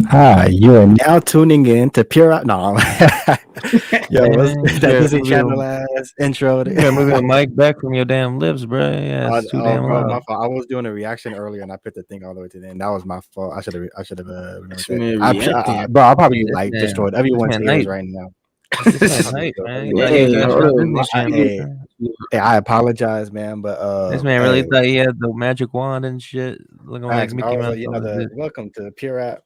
Hi, you are now tuning in to Pure Out. No, yo, Hey what's man, you that better Disney move Channel your ass intro? you better move your mic back from your damn lips, bro. Yeah, it's too Oh, damn bro, my loud. fault. I was doing a reaction earlier, and I put the thing all the way to the end. That was my fault. I should have remembered This that. man reacting. Bro, I'll probably Hey, like destroyed everyone's man ears hype. right now. This man I'll probably hype, destroy man. He thought everyone's he ears. Man, got hold you on on. Disney Channel. Hey, hey, I apologize, man, but This man really hey, thought he had the magic wand and shit, looking like facts, bro. I Mickey was Mouse. like, On his welcome to Pure App,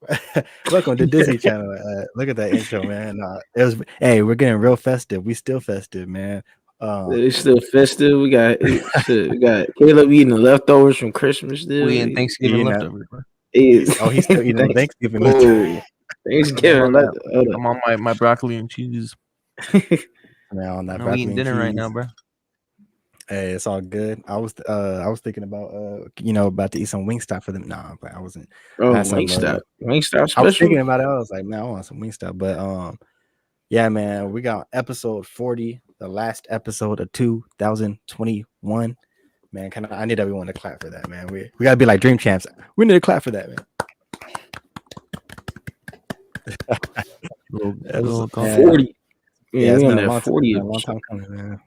welcome to Disney Channel. Look at that intro, man. It was, hey, we're getting real festive. We still festive, man. It's still festive. Shit, we got Caleb eating the leftovers from Christmas still. we in Thanksgiving You know, leftovers, bro. he's still eating on Thanks. Thanksgiving. Oh, I'm on Thanksgiving. that. Hold I'm on my broccoli and cheese. Man, on that I'm eating broccoli and dinner right cheese. now, bro. Hey, it's all good. I was thinking about about to eat some Wingstop for them. Nah, but I wasn't. Oh, I had some. Wingstop I was special. thinking about it. I was like, man, I want some Wingstop. But yeah, man, we got episode 40, the last episode of 2021. Man, I need everyone to clap for that, man. We gotta be like Dream Champs. We need to clap for that, man. Little 40. Yeah, it's we been on a that 40 long time coming, man.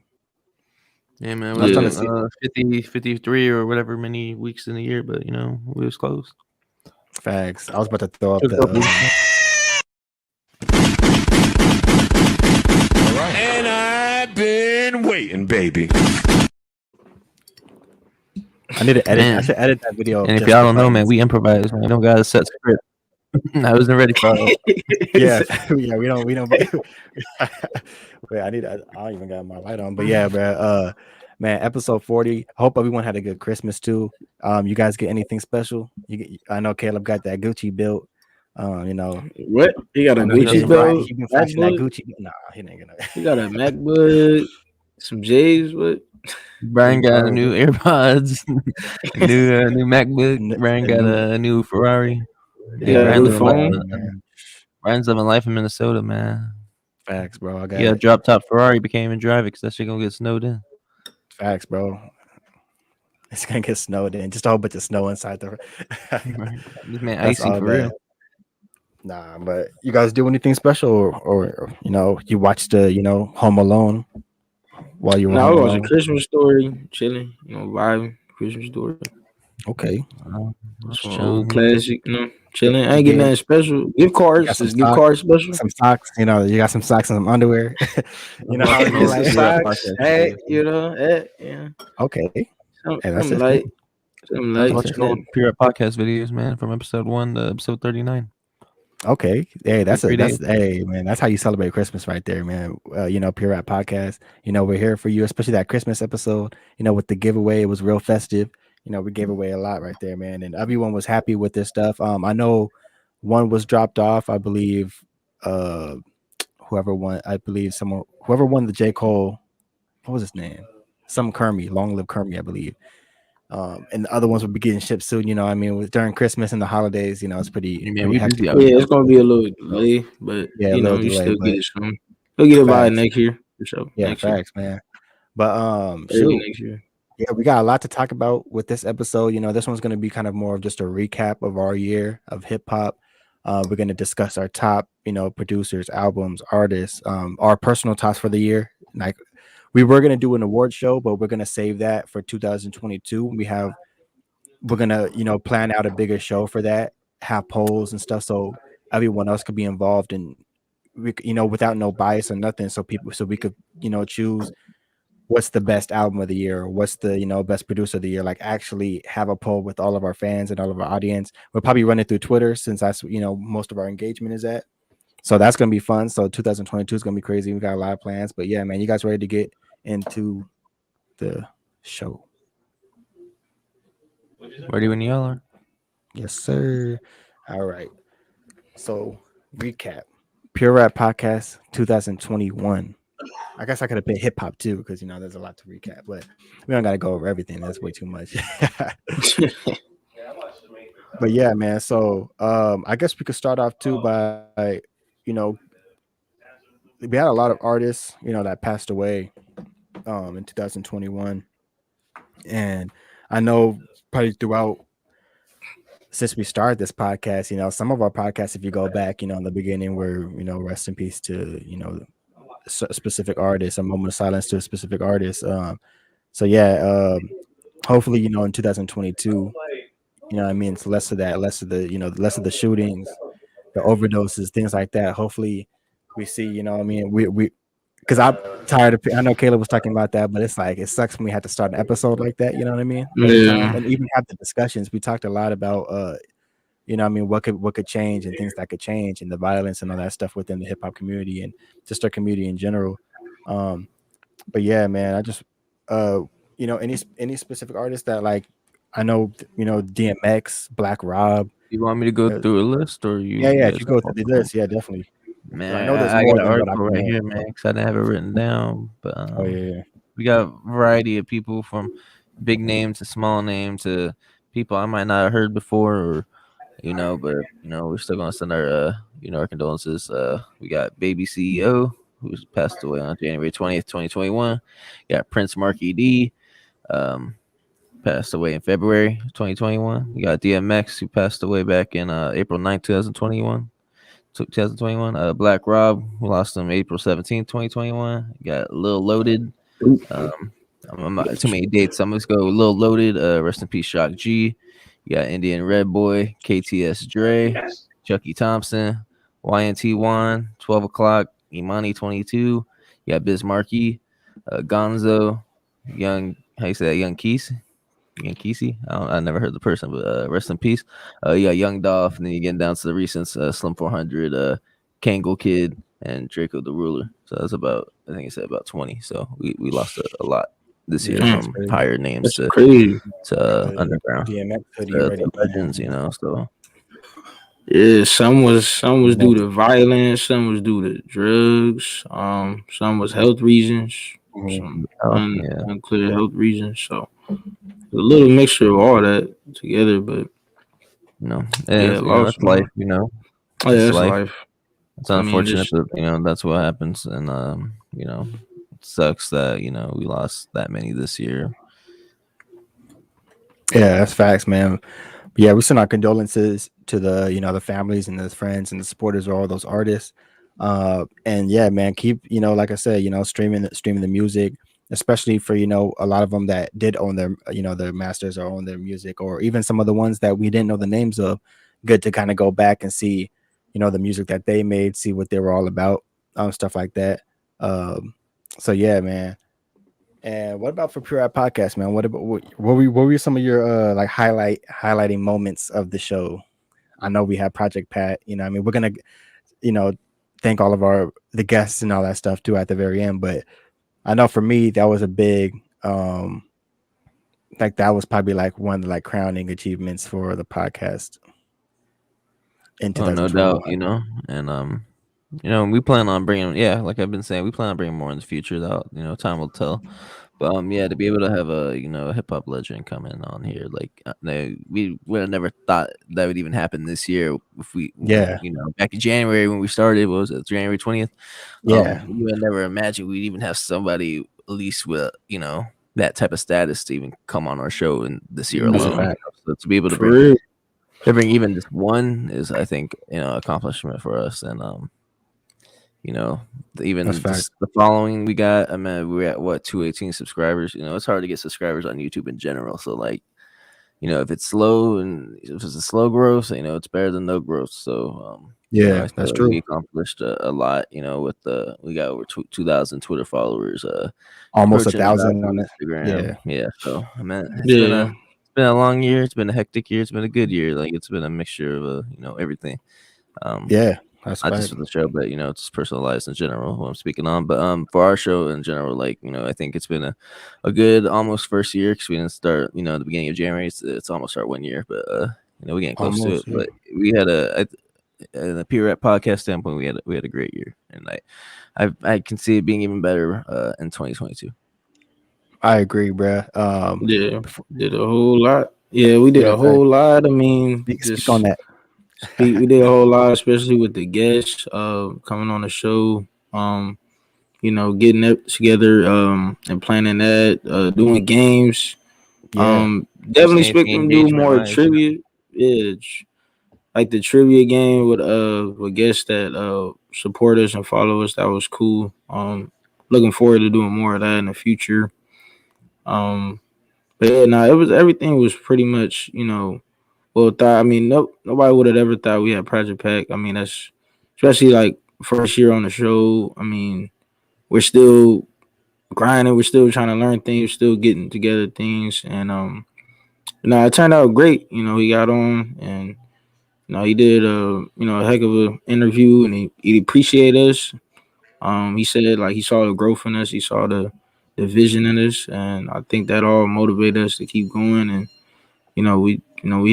Yeah, man. I We was trying was to see 50, 53 or whatever many weeks in a year, but we was close. facts. I was about to throw up Took the. up weeks. And I've been waiting, baby. I need to edit. Man. I should edit that video. And if y'all don't know, man, we improvise, man. We don't got a set script. I wasn't ready for all that. Yeah, yeah, we don't. Wait, I don't even got my light on, but yeah, bro. Man, episode 40. Hope everyone had a good Christmas too. You guys get anything special? I know Caleb got that Gucci built. What? He got a I know he Gucci been belt. he been flashing that MacBook. Gucci. Nah, he ain't gonna. He got a MacBook. Some J's. What? Brian got a new AirPods, new MacBook. N- Brian a got new- a new Ferrari. He got a Brian new living phone. man. Brian's living life in Minnesota, man. Facts, bro. I got Yeah, drop top Ferrari, but can't even drive it because that shit gonna get snowed in. facts, bro. It's gonna get snowed in. Just a whole bunch of snow inside the. This man That's icy all for bad. real. Nah, but you guys do anything special, or you watched Home Alone while you were No, I home was watching alone? Christmas Story, chilling, vibing. Christmas Story. Okay, That's Some chilling. old classic, chilling. I ain't You getting get- nothing special. Gift you cards. got some Is gift socks, cards special? some socks. You got some socks and some underwear. You know how it be Some like. Socks, hat, yeah. Okay, hey, that's Something it. light. Something I was light. watching old Pure Podcast videos, man, from episode 1 to episode 39. Okay, hey, that's 3 days. hey man, that's how you celebrate Christmas right there, man. Pure Rap Podcast. We're here for you, especially that Christmas episode. With the giveaway, it was real festive. We gave away a lot right there, man, and everyone was happy with this stuff. I know one was dropped off. I believe whoever won the J. Cole, what was his name? Some Kermie, Long Live Kermie, I believe. And the other ones will be getting shipped soon. During Christmas and the holidays, it's pretty hectic. Yeah, it's gonna be a little delay, but Yeah, a little you delay, still but get it soon. You'll get it by facts. next year for sure. Yeah, next year. facts, man. But Early shoot, next year. yeah, we got a lot to talk about with this episode. This one's going to be kind of more of just a recap of our year of hip hop. We're going to discuss our top, producers, albums, artists, our personal tops for the year. Like we were going to do an award show, but we're going to save that for 2022. We're going to, plan out a bigger show for that, have polls and stuff, so everyone else could be involved and without no bias or nothing, so we could, choose what's the best album of the year, or what's the best producer of the year. Like actually have a poll with all of our fans and all of our audience. We'll probably run it through Twitter since that's most of our engagement is at. So that's gonna be fun. So 2022 is gonna be crazy. We got a lot of plans, but yeah, man, you guys ready to get into the show? Ready when y'all are. Yes, sir. All right. So recap. Pure Rap Podcast 2021. I guess I could have picked hip hop too, because there's a lot to recap, but we don't got to go over everything. That's way too much. But yeah, man. So I guess we could start off too by we had a lot of artists that passed away in 2021, and I know probably throughout since we started this podcast, some of our podcasts, if you go back, in the beginning, were rest in peace to specific artists, a moment of silence to a specific artist. So yeah, hopefully, in 2022, what I mean, it's less of that, less of the less of the shootings, the overdoses, things like that. Hopefully, we see, what I mean, we because I'm tired of. I know Caleb was talking about that, but it's like it sucks when we have to start an episode like that. You know what I mean? Every time, Yeah. and even have the discussions. We talked a lot about, what I mean, what could change and things that could change, and the violence and all that stuff within the hip hop community and just our community in general. Um, but yeah, man, I just, uh, any specific artists that like, I know, DMX, Black Rob. You want me to go Uh, through a list, or yeah, you yeah. If guys you have go all through the the list, yeah, definitely. 'Cause I Man, know there's I more got an than what I article can right name. here, man, because I didn't have it written down. But Oh yeah, we got a variety of people from big names to small names to people I might not have heard before, or but we're still gonna send our our condolences. We got Baby CEO who's passed away on January 20th, 2021. Got Prince Marky D, um, passed away in February 2021. We got DMX who passed away back in April 9th, 2021. 2021. Black Rob, who lost him April 17th, 2021. You got Lil Loaded. Um, I'm not too many dates. I'm just go Lil Loaded. Rest in peace, Shock G. You got Indian Red Boy, KTS Dre, Chucky Thompson, YNT One, 12 o'clock, Imani 22. You got Biz Markie, Gonzo, Young. How you say that? Young Keys. Yankisi. I never heard the person, but rest in peace. You got Young Dolph, and then you getting down to the recents, Slim 400, Kangle Kid, and Draco the Ruler. So that's about, I think it said about 20. So we lost a lot this year yeah, that's from crazy. higher names That's crazy. to The underground DMX hoodie to already. legends, So Yeah, some was due Next. to violence, some was due to drugs, some was health reasons, some yeah, unclear health reasons. So a little mixture of all that together, but yeah, lost it's life. man. Oh yeah, It's that's life. life. It's I mean, unfortunate, just but that's what happens, and it sucks that we lost that many this year. Yeah, that's facts, man. Yeah, we send our condolences to the the families and the friends and the supporters of all those artists. And yeah, man, keep like I said, streaming the music, especially for a lot of them that did own their their masters or own their music, or even some of the ones that we didn't know the names of. Good to kind of go back and see the music that they made, see what they were all about, stuff like that. So yeah, man. And what about for Pure Eye Podcast, man? What were some of your like highlighting moments of the show? I know we have Project Pat. I mean, we're gonna you know thank all of the guests and all that stuff too at the very end. But I know for me that was a big like that was probably like one of the like crowning achievements for the podcast in Oh, no doubt, 2021. and we plan on bringing, yeah, like I've been saying, we plan on bringing more in the future. That time will tell. But yeah, to be able to have a hip hop legend coming on here, like we would have never thought that would even happen this year. If Yeah, back in January when we started, what was it, January 20th? yeah, We would never imagine we'd even have somebody at least with that type of status to even come on our show in this year that's a alone. yeah, fact. So to be able to for real. bring even just one is, I think, accomplishment for us. And That's even fact. just the following we got. I mean, we're at what, 218 subscribers. It's hard to get subscribers on YouTube in general. So like, if it's slow and if it's a slow growth, it's better than no growth. So Yeah, I feel that's like we true. accomplished a lot. With we got over 2,000 Twitter followers. Almost a Approaching 1,000 thousand on on it. Instagram. Yeah, Yeah. So I mean, Yeah, it's been a long year. It's been a hectic year. It's been a good year. Like it's been a mixture of everything. yeah, that's Not just fact. for the show, but just personal lives in general. Who I'm speaking on, but for our show in general, like I think it's been a good almost first year because we didn't start at the beginning of January. It's almost our 1 year, but we're getting close to it. Almost. Yeah. But we had in a pure rap podcast standpoint, we had a great year, and I can see it being even better in 2022. I agree, bruh. yeah, did a whole lot. Yeah, we did Yeah, a fact. whole lot. I mean, Speak on just that. speak. We did a whole lot, especially with the guests coming on the show. getting it together and planning that, doing games. Yeah, Definitely Staying expect them to do engagement more wise, trivia. Yeah, like the trivia game with guests that support us and follow us. That was cool. Looking forward to doing more of that in the future. Um, but yeah, no, it was everything was pretty much well thought. I mean, nobody would have ever thought we had Project Pack. I mean, that's especially like first year on the show. I mean, we're still grinding. We're still trying to learn things. Still getting together things, and it turned out great. He got on and he did a heck of a interview, and he appreciated us. He said like he saw the growth in us, he saw the vision in us, and I think that all motivated us to keep going. And we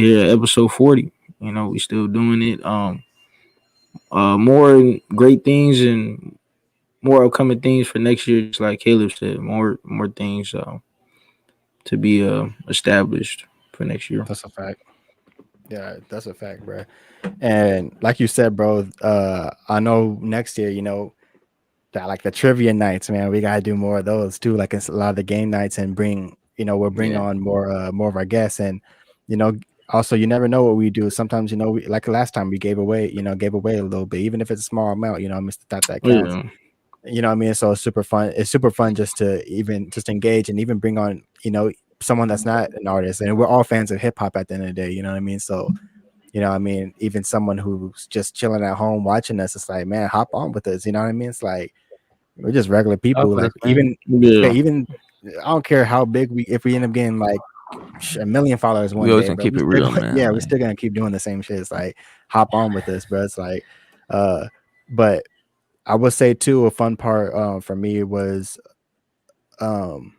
here at episode 40. We still doing it. More great things and more upcoming things for next year. Just like Caleb said, more things to be established for next year. that's a fact. Yeah, that's a fact, bro. And like you said, bro, I know next year, that like the trivia nights, man, we gotta do more of those too. Like it's a lot of the game nights, and we'll bring Yeah, on more of our guests, and you know, also you never know what we do. Sometimes we, like last time we gave away a little bit, even if it's a small amount. Mr. That counts. yeah, What I mean? So it's super fun. It's super fun just to engage and even bring on someone that's not an artist, and we're all fans of hip hop at the end of the day. You know what I mean? So even someone who's just chilling at home watching us, it's like, man, hop on with us. You know what I mean? It's like we're just regular talk people. with Like us, man. yeah, yeah. even I don't care how big if we end up getting like a million followers We one always day, gonna but keep we it still real, man. yeah, we're Like, still gonna keep doing the same shit. It's like hop on with us, bro. It's like but I would say too, a fun part for me was um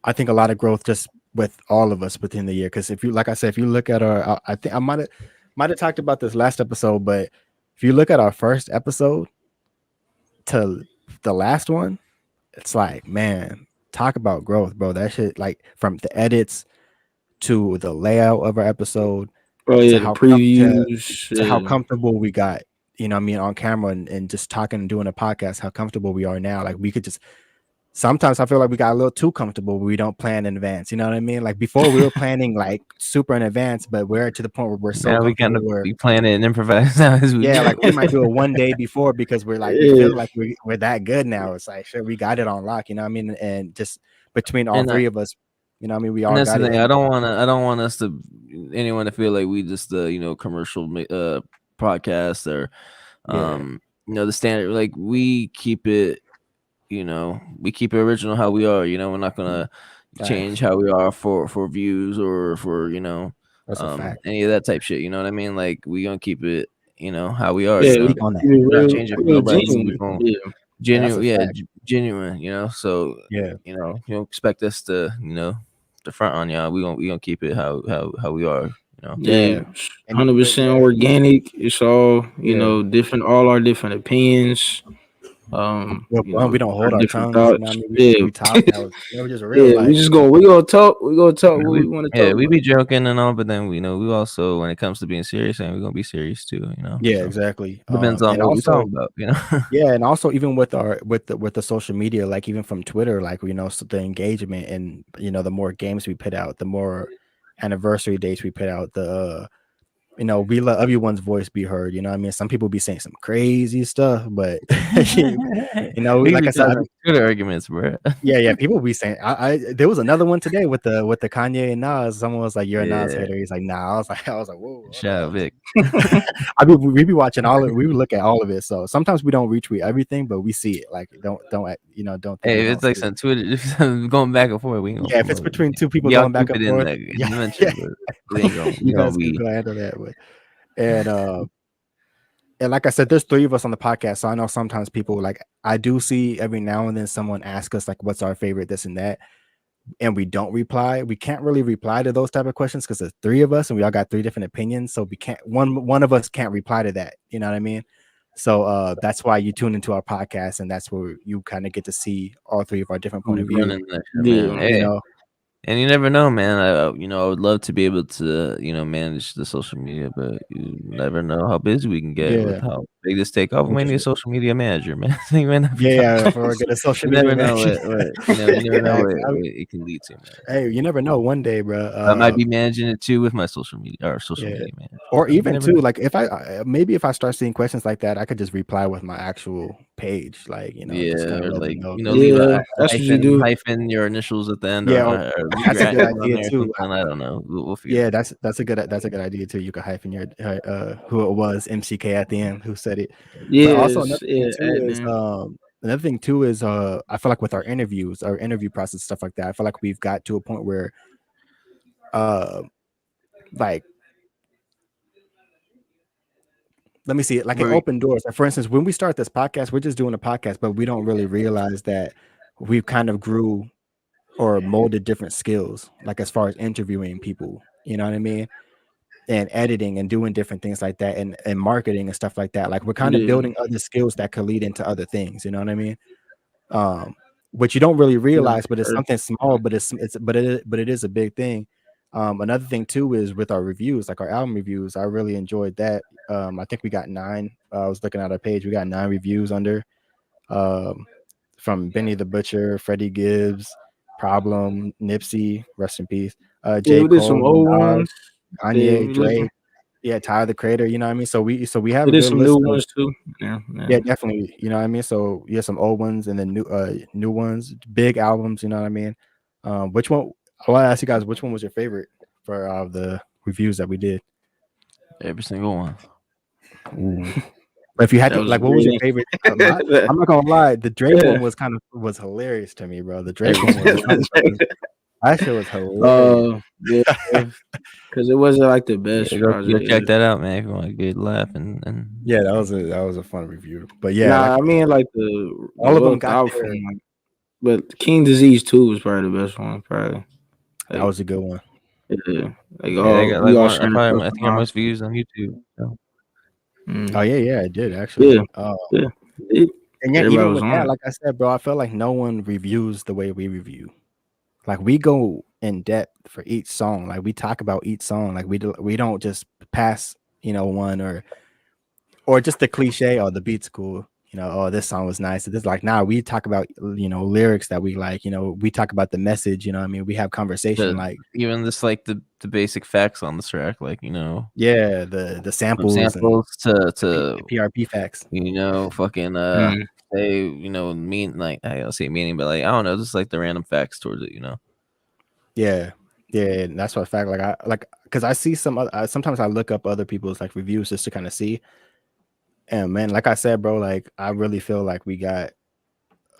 I think a lot of growth just with all of us within the year. Because if you, like I said, if you look at our, I think I might have talked about this last episode, but if you look at our first episode to the last one, it's like, man, talk about growth, bro. That shit, like from the edits to the layout of our episode Oh to yeah, the previews. how Yeah, comfortable we got. I mean, on camera and just talking and doing a podcast, how comfortable we are now. Like we could just sometimes I feel like we got a little too comfortable. We don't plan in advance. You know what I mean? Like before we were planning like super in advance, but we're to the point where we're so now we kind comfortable of where be planning and improvise now as we yeah, go. like we might do it one day before because we're like we yeah, feel like we're that good now. It's like sure we got it on lock, you know what I mean? And just between all and three of us, you know what I mean, we And all that's the got it. thing. And I don't want us to anyone to feel like we just commercial podcast or yeah, the standard. Like we keep it, we keep it original how we are. We're not gonna change facts. how we are for views or for That's a fact. any of that type shit. You know what I mean? Like we gonna keep it, how we are. Let's yeah. speak on that. We're not changing for Real nobody. genuine. Yeah, Yeah, that's a Genuine, yeah, fact. genuine. So Yeah, you don't expect us to the front on y'all. We gonna keep it how we are. yeah. yeah. And 100% yeah, organic. It's all yeah. different. All our different opinions. We don't Our hold our different tongues, you know what thoughts. I mean? We Yeah, talk how we're just real yeah. like, We gonna talk. We gonna talk Yeah, what we we want to yeah talk we about. be joking and all, but then we also when it comes to being serious, and we're gonna be serious too. yeah, So exactly. depends on And what we also talking about. yeah, and also even with our with the social media, like even from Twitter, like so the engagement and the more games we put out, the more anniversary dates we put out, the we let everyone's voice be heard. You know what I mean? Some people be saying some crazy stuff, but We like be I said, causing Twitter arguments, bro. yeah, people be saying I there was another one today with the Kanye and Nas. Someone was like, "You're a Nas Yeah, hater." He's like, "Nah." I was like, "Whoa, hold shout out on." Vic. I mean, we be watching all of we look at all of it. So sometimes we don't retweet everything, but we see it. Like don't think we Hey, if don't it's like see it. some Twitter if it's going back and forth. We ain't gonna Yeah, if it's promote it. between two people Y'all going keep back and it in forth, the yeah, mention, yeah, but we ain't gonna we you gonna guys can be go handle that. But and and like I said, there's three of us on the podcast, so I know sometimes people like I do see every now and then someone ask us like, "What's our favorite?" This and that, and we don't reply. We can't really reply to those type of questions because there's three of us and we all got three different opinions. So we can't one of us can't reply to that. You know what I mean? So that's why you tune into our podcast, and that's where you kind of get to see all three of our different point of view. running that shit, man. Yeah, You Hey, know, and you never know, man. I would love to be able to, manage the social media, but you never know how busy we can get with yeah. how take this take off. We might need a social media manager, man. You might not be Yeah, for a good social you media never know manager. you never know Facts. what it can lead to, man. Hey, you never know. One day, bro. I might be managing it too with my social media Yeah. manager. Or You even never too, know. like if maybe if I start seeing questions like that, I could just reply with my actual page, like just kind Yeah, of or let like them know. leave Yeah, a that's what you do. hyphen your initials at the end, Yeah, or leave that's your a good address on idea there or too. something. I don't know. We'll figure. Yeah, that's a good idea too. You could hyphen your who it was, MCK at the end who said it. But also Yes, yeah, add them. another thing too is I feel like with our interview process, stuff like that, I feel like we've got to a point where uh like let me see it, like it Where opened doors. Like for instance, when we start this podcast, we're just doing a podcast, but we don't really realize that we've kind of grew or molded different skills, like as far as interviewing people, you know what I mean? And editing and doing different things like that, and marketing and stuff like that. Like we're kind of Yeah, building other skills that could lead into other things, you know what I mean? Which you don't really no, realize, but it's something small, but it is a big thing. Another thing too is with our reviews, like our album reviews. I really enjoyed that. I think we got 9. I was looking at our page. We got 9 reviews under, um, from Benny the Butcher, Freddie Gibbs, Problem, Nipsey, rest in peace, yeah, J. we did some Cole, old Nas, ones. Yeah, Kanye, we listen. Drake, yeah, Tyler the Creator. You know what I mean? So we have We a did good some new list of. ones too. Yeah, Yeah, yeah. definitely. You know what I mean? So yeah, some old ones and then new ones, big albums, you know what I mean? Which one I want to ask you guys, which one was your favorite for the reviews that we did? every single one. Ooh. But if you had That to, was a like, what was your great. favorite? I'm not gonna lie, the Drake one was hilarious to me, bro. The Drake one was funny to me. That shit was hilarious. Yeah, because it wasn't like the Yeah, best go project. check that out, man. If you want a good laugh and Yeah, that was a fun review. But yeah, Nah, like I mean like the all of them wealth got out from their. like, but King Disease 2 was probably the best one. Probably That like was a good one. yeah, like yeah, they got like we all one. sharing across I the think our line. most views on YouTube. So. Oh Mm. yeah, it did actually. Yeah, yeah. And yeah, Everybody even was with on that, it. like I said, bro, I feel like no one reviews the way we review. Like we go in depth for each song. Like we talk about each song. Like we don't just pass, one or just the cliche. Oh, the beat's cool. Oh, this song was nice. This like we talk about lyrics that we like. We talk about the message. You know what I mean? We have conversation. Like Even this like the basic facts on the track, like yeah, the from samples and samples the to PRP facts. fucking Mm. say mean like I don't say meaning, but like I don't know, just like the random facts towards it. Yeah, and that's what a fact. Like I like because I see some other. Sometimes I look up other people's like reviews just to kind of see. And man, like I said, bro, like I really feel like we got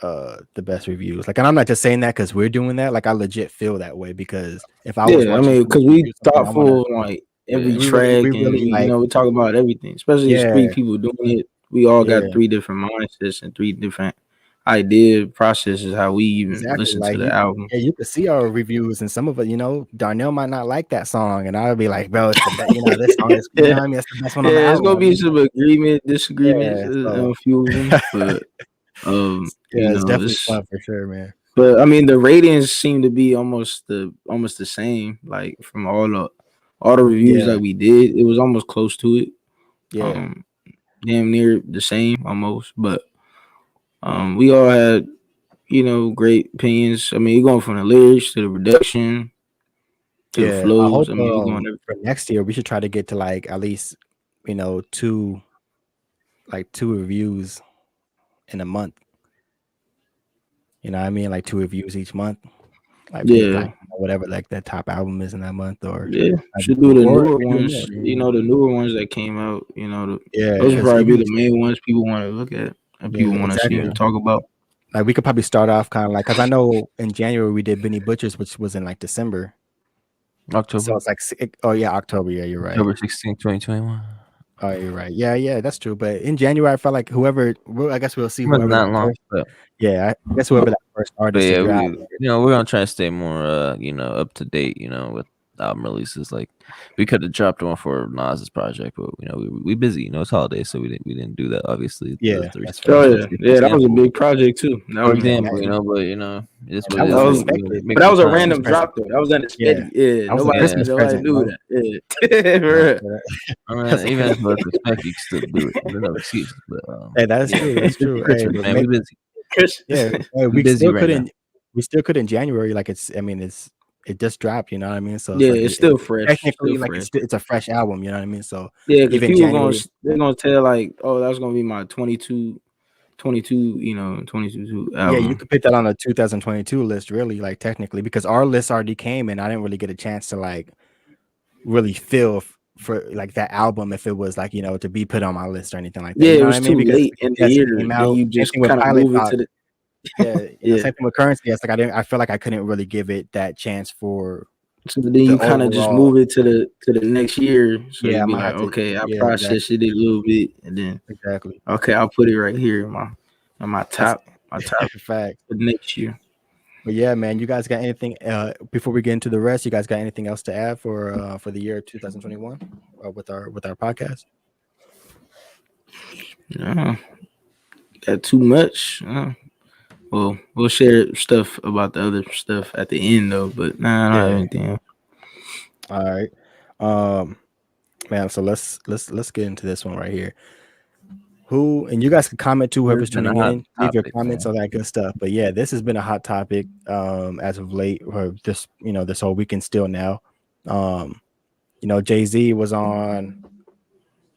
the best reviews. Like, and I'm not just saying that because we're doing that. Like I legit feel that way because if I was Yeah, I watching mean, someone because we review something, I want to. thoughtful on like every Yeah. track, We and really like. we talk about everything. Especially it's 3 Yeah, people doing it. We all got yeah, 3 different mindsets and 3 different idea processes how we even exactly. listen to Like the album. you can see our reviews, and some of it, Darnell might not like that song, and I'll be like, bro, it's the best. This song is, Yeah, what I mean, it's the best one on the yeah, it's album. gonna I be mean, some disagreements, yeah, on so a few of them, but yeah, it's definitely it's. fun for sure, man. But I mean, the ratings seem to be almost the same. Like from all the reviews Yeah, that we did, it was almost close to it. yeah. Damn near the same almost. But we all had great opinions. I mean, you're going from the lyrics to the production to the Yeah, I flows. hope I mean, you're going for next year we should try to get to like at least two reviews in a month. You know what I mean? Like 2 reviews each month. Like pick yeah. like whatever like that top album is in that month or Yeah, that'd be should do cool. the Or newer we do ones. more. The newer ones that came out. Yeah, Those would because probably be even the main ones people want to look at and yeah, people want to see exactly. and talk about. Like we could probably start off kind of like because I know in January we did Benny Butchers, which was in like December. So October it's like oh yeah, October. Yeah, you're right. October 16th, 2021. Oh, you're right. Yeah, that's true. But in January, I felt like I guess we'll see Wasn't whoever that that long, first. Yeah, I guess whoever that first but artist to yeah, drop. we're gonna try to stay more up to date, with album releases. Like we could have dropped one for Nas's project, but we busy. It's holidays, so we didn't do that. Obviously, Yeah, the that's Oh fair. yeah, yeah, that was a big project too. That For was, example, man, but it's what that it was that is. was, unexpected. but that was a Make random the time. drop though. That was Yeah, unexpected. Yeah, that was a nobody Christmas present, knew bro. that. Yeah, for Yeah, real. so I mean, that's even if it's expected, you can still do it. There's no excuses. But hey, that is Yeah, true. That's true. Hey, Christmas, but man, we busy. yeah, hey, We busy right now. we still could in January. Like I mean, it just dropped. You know what I mean? So it's yeah, like it's still fresh, technically like it's a fresh album. You know what I mean? So Yeah, because even people January, they're gonna tell like, oh, that's gonna be my 22, 22 yeah, you album. could put that on a 2022 list, really, like technically, because our list already came and I didn't really get a chance to like really feel for like that album if it was like to be put on my list or anything like that. Yeah, You it know what was I mean? too Because late in the yes, it year. came Then out. you Same just thing with kind of Pilot move it Pop. to the Yeah, yeah. same thing with Currency. It's like I feel like I couldn't really give it that chance for So then the you kind of just overall. move it to the next year. So Yeah, I you'd be might like, have to. okay, I Yeah, processed it a little bit, and then exactly. okay, I'll put it right here in my That's top fact. for next year. But yeah, man, you guys got anything before we get into the rest? You guys got anything else to add for the year 2021 with our podcast? Got too much. Well, we'll share stuff about the other stuff at the end though, but nah, I don't have anything. All right, man. So let's get into this one right here. Who and you guys can comment too. Whoever's It's been a tuning hot in, leave your topic, comments, man. all that good stuff. But yeah, this has been a hot topic as of late, or this this whole weekend still now. Jay-Z was on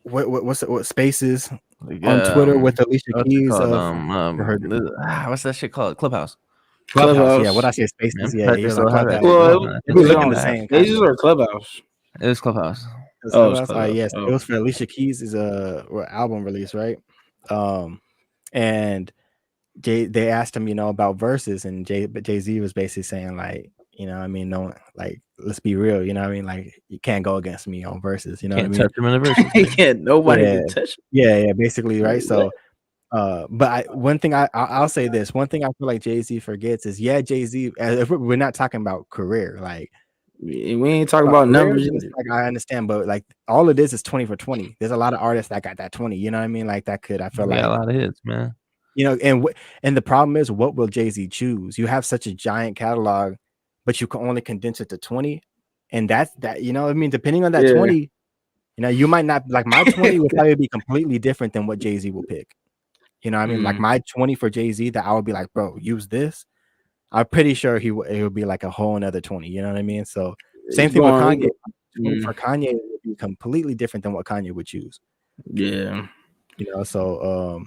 what Spaces Like, on Twitter with Alicia what's it Keys called? for her What's that shit called? Clubhouse. Clubhouse. Yeah, what Clubhouse. I say Spaces. Man, Yeah, he Patrick was on still have that Clubhouse. shit Well, going on. They was be it looking on the same kind Spaces of. or Clubhouse? It was Clubhouse. It was Oh, it was Clubhouse. Clubhouse. Yes, Oh. it was for Alicia Keys' album release, right? And they asked him, about verses, and Jay-Z was basically saying like, I mean, no, like, let's be real, you know what I mean? Like, you can't go against me on verses, you know Can't what I mean? touch him in the verses. Yeah, nobody Yeah, can touch him. yeah, basically, right? Like, So, but one thing I'll say this, one thing I feel like Jay-Z forgets is, Jay-Z, if we're not talking about career, like, we ain't talking about career, numbers. it's like I understand, but like all it is 20 for 20. There's a lot of artists that got that 20, you know what I mean? Like that could, I feel We got like, a lot of hits, man. and the problem is, what will Jay-Z choose? You have such a giant catalog, but you can only condense it to 20, and that's that. You know what I mean? Depending on that 20, you might not like my 20 would probably be completely different than what Jay-Z will pick. You know what I mean? Like my 20 for Jay-Z, that I would be like, bro, use this. I'm pretty sure it would be like a whole another 20. You know what I mean? So same thing with Kanye. For Kanye, it would be completely different than what Kanye would choose. Yeah. So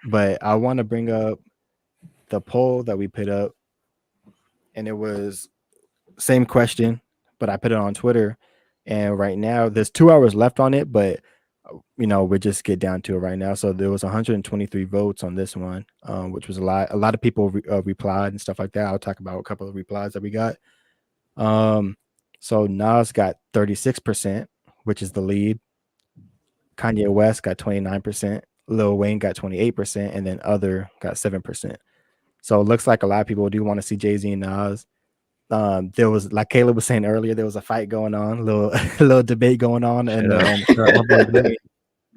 but I want to bring up the poll that we put up, and it was same question, but I put it on Twitter, and right now there's 2 hours left on it, but we just get down to it right now. So there was 123 votes on this one, which was a lot. A lot of people replied and stuff like that. I'll talk about a couple of replies that we got. So Nas got 36%, which is the lead. Kanye West got 29%. Lil Wayne got 28%, and then other got 7%. So it looks like a lot of people do want to see Jay-Z and Nas. There was, like Caleb was saying earlier, there was a fight going on, little debate going on, and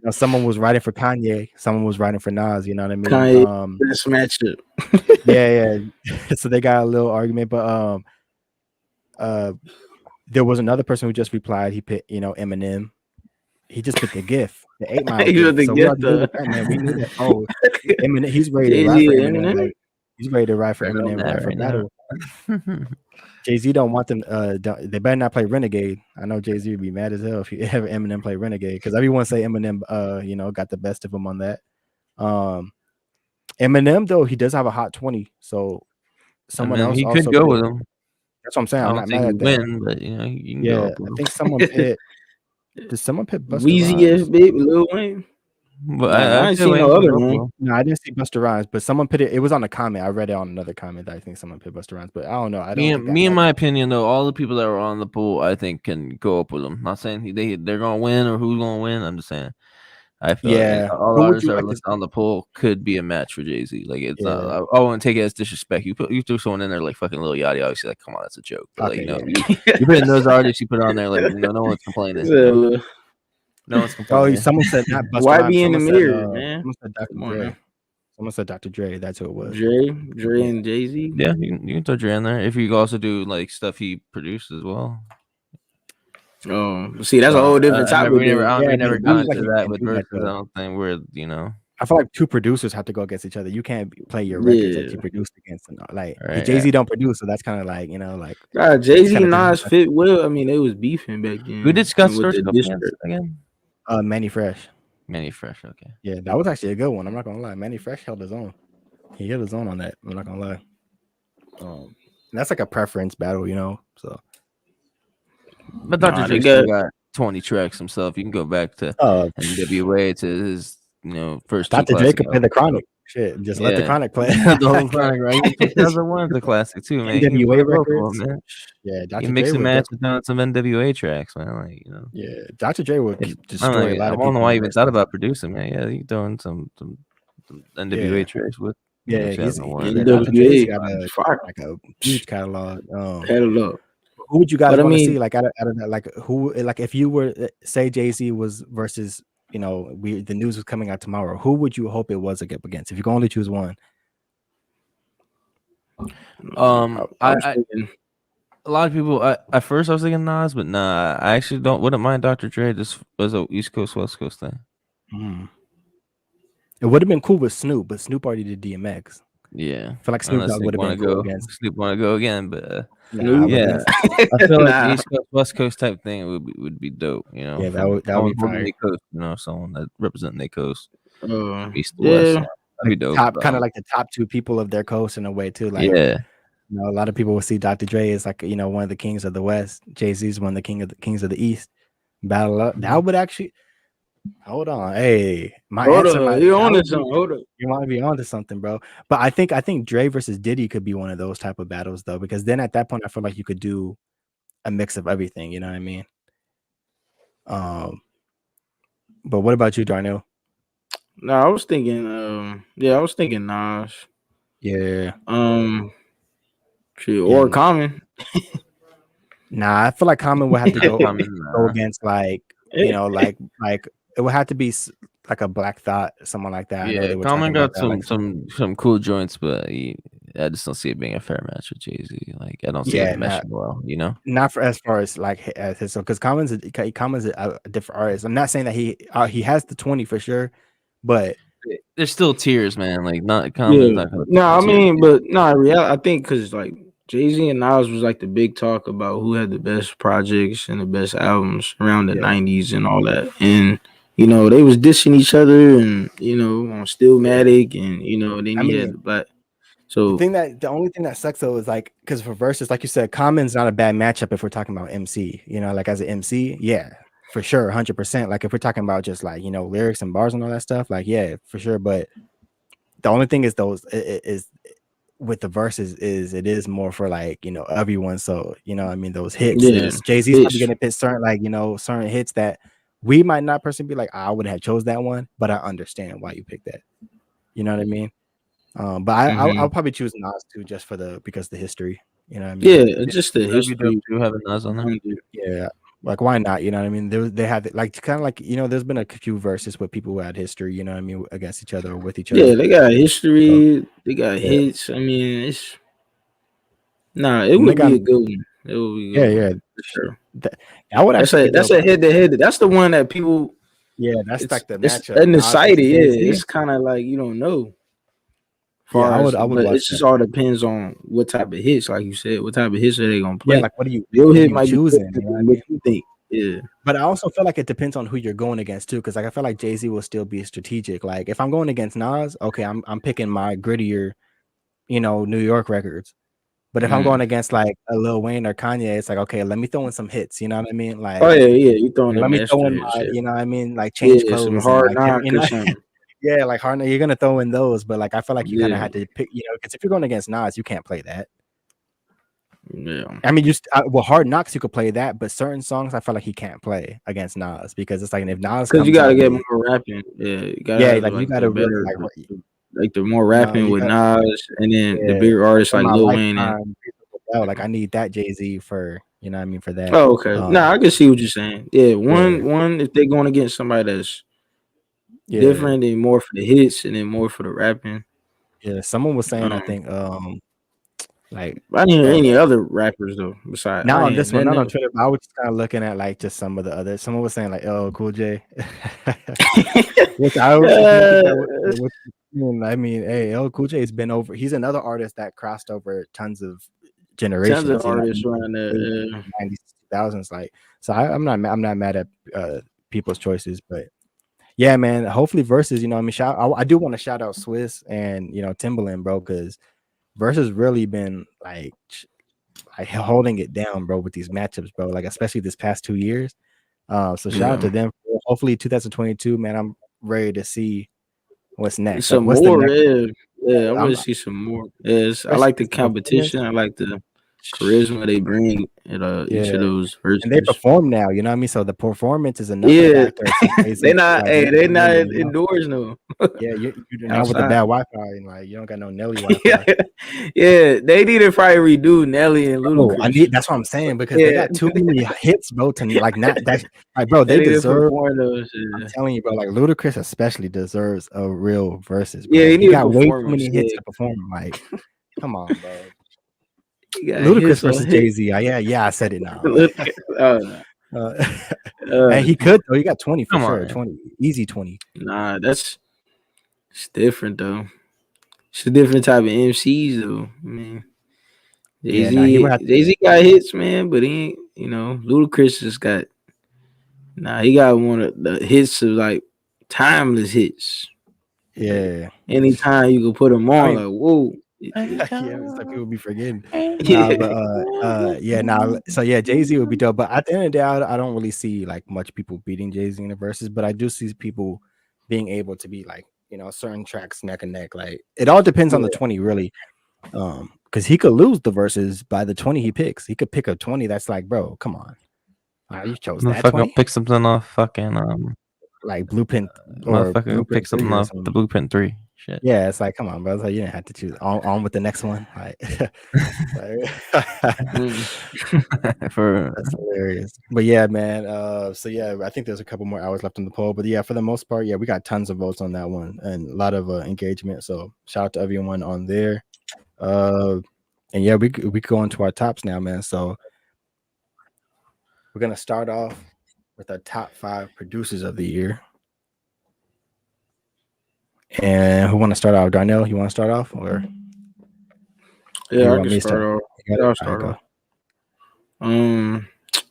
someone was writing for Kanye, someone was writing for Nas. You know what I mean? Kanye, best matchup. yeah. So they got a little argument, but there was another person who just replied. He put, Eminem. He just put the GIF, the 8 Mile GIF. So we already knew that, man. We knew that. Oh, Eminem, he's ready to ride for Eminem. Like, he's ready to ride for Eminem, ride for battle. Jay-Z don't want them. They better not play Renegade. I know Jay-Z would be mad as hell if you ever Eminem play Renegade, because everyone say Eminem, got the best of him on that. Eminem though, he does have a hot 20. So someone else he also could go with him. That's what I'm saying. I I'm don't not think mad he at that. win, but you can Yeah, go. I think someone pit. Did someone pit Busta Weezy Rhymes? F, baby, Lil Wayne. But I ain't seen no other name. No, I didn't see Busta Rhymes, but someone put it. It was on a comment. I read it on another comment that I think someone put Busta Rhymes, but I don't know. I don't. Me, in my opinion, though, all the people that were on the pool, I think, can go up with them. Not saying they're gonna win or who's gonna win. I'm just saying, I feel Yeah. like all Who would artists you that are like to? listed on the poll could be a match for Jay-Z. Like it's not. Yeah. I wouldn't take it as disrespect. You threw someone in there like fucking Lil Yachty. Obviously, like come on, that's a joke. But like Okay. Yeah. you put in those artists, you put on there like no one's complaining. No one's Oh, complaining. someone said not Busta Why Rhymes. be in the Someone said mirror, man? someone said Dr. Come on Dre. now. Someone said Dr. Dre. That's who it was. Dre and Jay-Z. Yeah, you can throw Dre in there if you also do like stuff he produced as well. Oh, see, that's a whole different topic. We never but got it seems like into you that can't with do that, verses. I though. don't think we're I feel like two producers have to go against each other. You can't play your records that Yeah. you produced against. Like Right, Jay-Z don't produce, so that's kind of like like Jay-Z kinda and Nas different. fit well. I mean, they was beefing back then. who did Scott and with Storch the go district. against again? Manny Fresh. Manny Fresh. Okay. Yeah, that was actually a good one. I'm not gonna lie. Manny Fresh held his own. He held his own on that. I'm not gonna lie. And that's like a preference battle, So But Dr. Nah, J they still got- got 20 tracks himself. You can go back to oh, NWA to his first two Dr. J classic could play the albums. Chronic. Shit, just let the Yeah. Chronic play. The whole Chronic, right? 2001 is a classic too, man. You can NWA play both of records. them, man. Yeah, You Dr. can mix J and would match with doing some NWA tracks, man. Like Yeah, Dr. J would I don't destroy a lot I of don't know people. why I in even verses. thought about producing, man. Yeah, you throwing some NWA Yeah. tracks with. Yeah, 2001. Dr. J's got NWA, fire. like a huge catalog. Catalog. Who would you guys But I want to see? mean- Like out of that, like who? Like if you were say Jay-Z was versus, the news was coming out tomorrow. Who would you hope it was against? If you can only choose one. I was thinking- A lot of people. At first I was thinking Nas, but nah, I actually wouldn't mind Dr. Dre. Just as a East Coast West Coast thing. It would have been cool with Snoop, but Snoop already did DMX. Yeah, I feel like Snoop Dogg would have been cool against. Snoop want to go again, but Snoop? yeah, I feel like Nah. East Coast West Coast type thing would be dope. Yeah, that would be fire. Their coast, someone that representing their coast, East to yeah. West. That'd be dope. Kind of like the top two people of their coast in a way too. Like yeah, a lot of people will see Dr. Dre as like one of the kings of the West. Jay-Z's one of the kings of the East. Battle up. That would actually. Hold on, hey, Hold on, you might be onto something, bro. But I think Dre versus Diddy could be one of those type of battles though, because then at that point I feel like you could do a mix of everything. You know what I mean? But what about you, Darnell? No, I was thinking. I was thinking Nas. Yeah. Or Common. Nah, I feel like Common would have to go against like it would have to be like a Black Thought, someone like that. Yeah, Common got some cool joints, but I just don't see it being a fair match with Jay-Z. Like I don't see it meshing well, Not for as far as like as his, because Common's a different artist. I'm not saying that he has the 20 for sure, but there's still tiers, man. Like not Common's not gonna. No, I mean, but no, reality, I think because like Jay-Z and Nas was like the big talk about who had the best projects and the best albums around the 90s and all that. And, they was dissing each other and, on Stillmatic and, then he had the Black. So the only thing that sucks though is like, because for verses, like you said, Common's not a bad matchup if we're talking about MC, like as an MC, yeah, for sure, 100%. Like if we're talking about just like, lyrics and bars and all that stuff, like, yeah, for sure. But the only thing is is with the verses it is more for like everyone, so I mean those hits. Jay-Z's probably gonna pick certain certain hits that we might not personally be like, I would have chose that one, but I understand why you picked that. You know what I mean? But I'll probably choose Nas too, just because the history. You know what I mean? Yeah, just the history. Do have a Nas on there? Yeah. Like why not? You know what I mean? They have like kind of like there's been a few verses with people who had history, you know what I mean, against each other or with each other. Yeah, they got history, they got hits. I mean, it would be a good one. It would be good for sure. That would actually that's a head to head. That's the one that people that's like the matchup. Undecided, it's kind of like you don't know. I would but it just all depends on what type of hits, like you said, what type of hits are they gonna play. Yeah, like what are you choosing? What you think? Yeah. But I also feel like it depends on who you're going against too, because like I feel like Jay-Z will still be strategic. Like if I'm going against Nas, okay, I'm picking my grittier, New York records. But if I'm going against like a Lil Wayne or Kanye, it's like, okay, let me throw in some hits. You know what I mean? Like, oh yeah, you throwing. Let me throw in my, you know what I mean? Like change clothes, some hard knock, yeah, like hard. You're gonna throw in those, but like I feel like you kind of had to pick, because if you're going against Nas, you can't play that. Yeah. I mean, well, Hard Knocks you could play that, but certain songs I feel like he can't play against Nas because it's like if Nas Because you comes gotta out get with, more rapping. Yeah, you gotta yeah, have like you like the gotta really better, like like the more you know rapping you with got Nas, and then the yeah bigger like artists for like my Lil Wayne. And lifetime like I need that Jay-Z for you know what I mean for that. oh, okay, nah, I can see what you're saying. Yeah, Yeah, one if they're going against somebody that's yeah, different, and more for the hits, and then more for the rapping. yeah. Someone was saying I Um, think like I didn't hear uh any other rappers though. Besides, not I on ain't this one, hear not nothing on else. Twitter, but I was just kind of looking at like just some of the others. Someone was saying like Cool J. Which I also didn't think that would. Which, I mean, hey, L Cool J has been over. He's another artist that crossed over tons of Tons of generations. You know, artists around there. 90s, 2000s. Like, so I'm not mad at people's choices, but yeah, man. Hopefully, versus. You know, I mean, I do want to shout out Swiss and Timbaland, bro, because versus really been like holding it down, bro, with these matchups, bro. Like especially this past 2 years. So shout out to Yeah, them. Hopefully 2022, man. I'm ready to see what's next. Like some what's the more. next? Yeah, yeah. I want I'm to see some more. Yes, I especially like the because the performance. competition. I like the charisma they bring at each of Yeah, those and they verses. perform now. You know what I mean? So the performance is another Yeah, factor in some they cases. It's not. like Hey, you they can not really, indoors no. yeah, you're now with the Outside. bad Wi-Fi, and like you don't got no Nelly Yeah, Wi-Fi. yeah. They need to probably redo Nelly and Bro, Ludacris. that's what I'm saying because they Yeah, got too many hits, bro. To like not that, like, bro, they they need to deserve. perform those. I'm Yeah, telling you, bro. Like Ludacris especially deserves a real versus, yeah. bro. He He need a got way too performance. many hits Yeah, to perform. Like, come on, bro. he got Ludacris hits on versus hits. Jay-Z. Yeah, I said it now. Ludacris. Oh no. uh, and he Uh, could though. He got 20 for Come on, sure. man. 20, easy 20. nah, it's different though. It's a different type of MCs though. I mean, Jay Yeah, nah, he would Z have Jay Z got hits, man, but he ain't. Ludacris just got. Nah, he got one of the hits of like timeless hits. Like yeah. anytime you can put them I on, mean, like whoa. yeah, it's like people be forgetting. Nah, Yeah, but yeah, nah. So yeah, Jay-Z would be dope. But at the end of the day, I don't really see like much people beating Jay-Z in the verses, but I do see people being able to be like, certain tracks neck and neck. Like it all depends on the 20, really. Because he could lose the verses by the 20 he picks. He could pick a 20 that's like, bro, come on. You chose that Motherfucker 20? pick something off fucking Like Blueprint or motherfucker Blueprint pick 3 something or off the something. Blueprint 3. Shit. Yeah, it's like, come on, bro. It's like you didn't have to choose on with the next one. Like, For that's hilarious. But yeah, man. So yeah, I think there's a couple more hours left on the poll. But yeah, for the most part, yeah, we got tons of votes on that one and a lot of engagement. So shout out to everyone on there. And yeah, we could go into our tops now, man. So we're gonna start off with our top 5 producers of the year. And who want to start off? Darnell, you want to start off, or yeah. you I want can me to start start? off. You got Yeah, it? I'll All right, start go. off.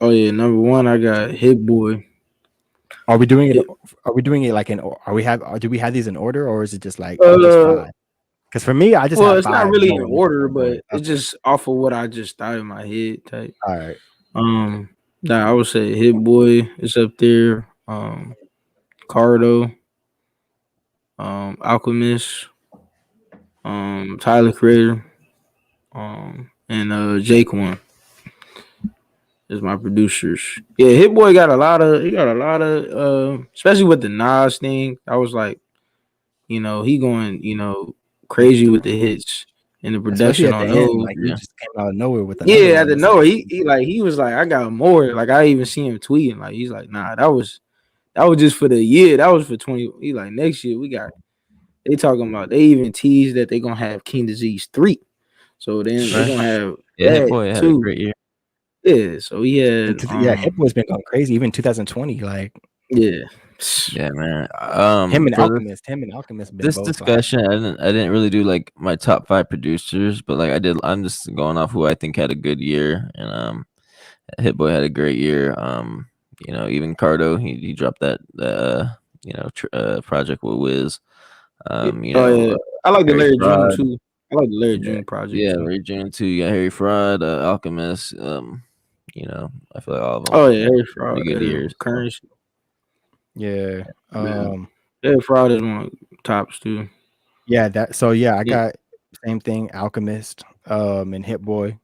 Oh yeah, number one, I got Hit Boy. Are we doing it? Hit, Are we doing it like in? Do we have these in order, or is it just like just 5? Because for me, I just well, have it's not 5. really in Going order, going. but it's Okay. just off of what I just thought in my head type. All right. Nah, I would say Hit Boy is up there. Cardo, Alchemist, Tyler Creator, and Jake One is my producers. Yeah, Hit Boy got a lot of especially with the Nas thing. I was like, he going, crazy with the hits and the Especially production at the on end, those. like he yeah. just came out of nowhere with another Yeah, I one. didn't It's know like, he was like, I got more. Like I even see him tweeting, like he's like, nah, that was just for the year. That was for 20. He like next year we got. They talking about they even teased that they gonna have King Disease 3. So then they Right. gonna have Yeah, Hit that Boy had a too. great year. Yeah, so he had yeah, Hip Boy's been going crazy. Even 2020, like yeah. Yeah, man. him and For Alchemist been this both like, discussion, I didn't really do like my top 5 producers, but like I'm just going off who I think had a good year, and Hit Boy had a great year. Even Cardo, he dropped that project with Wiz. Yeah. I like the Harry Larry June Fraud, too. I like the Larry yeah, June project yeah, too. Ray June too. Yeah, Harry Fraud, Alchemist. I feel like all of them Oh yeah, Harry pretty Fraud, good years. So, Currency. yeah, Man. Harry Fraud is one of the tops too. yeah. That so yeah, I Yeah. got same thing. Alchemist, and Hit Boy.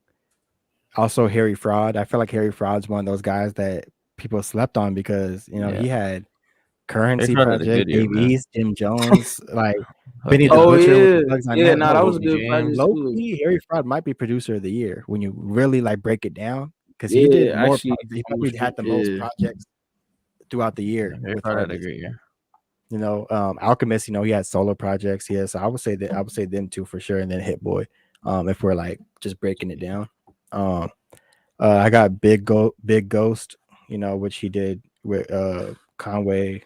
Also, Harry Fraud. I feel like Harry Fraud's one of those guys that people slept on because Yeah. he had They Currency tried had a Project, good year, Dave man. East, Jim Jones, like Fuck Benny the yeah. Oh Butcher with yeah, the Bugs on yeah. Net. Nah, that Bro, was a Boldy good project James. low too. key, Harry Fraud might be producer of the year when you really like break it down because he did Yeah, more. actually, He almost. probably had the most Yeah. projects throughout the year Harry with Fraud had a artists. great year. Alchemist, he had solo projects. Yeah, so I would say them two for sure, and then Hit Boy. If we're like just breaking it down. Um, I got Big Ghost, which he did with Conway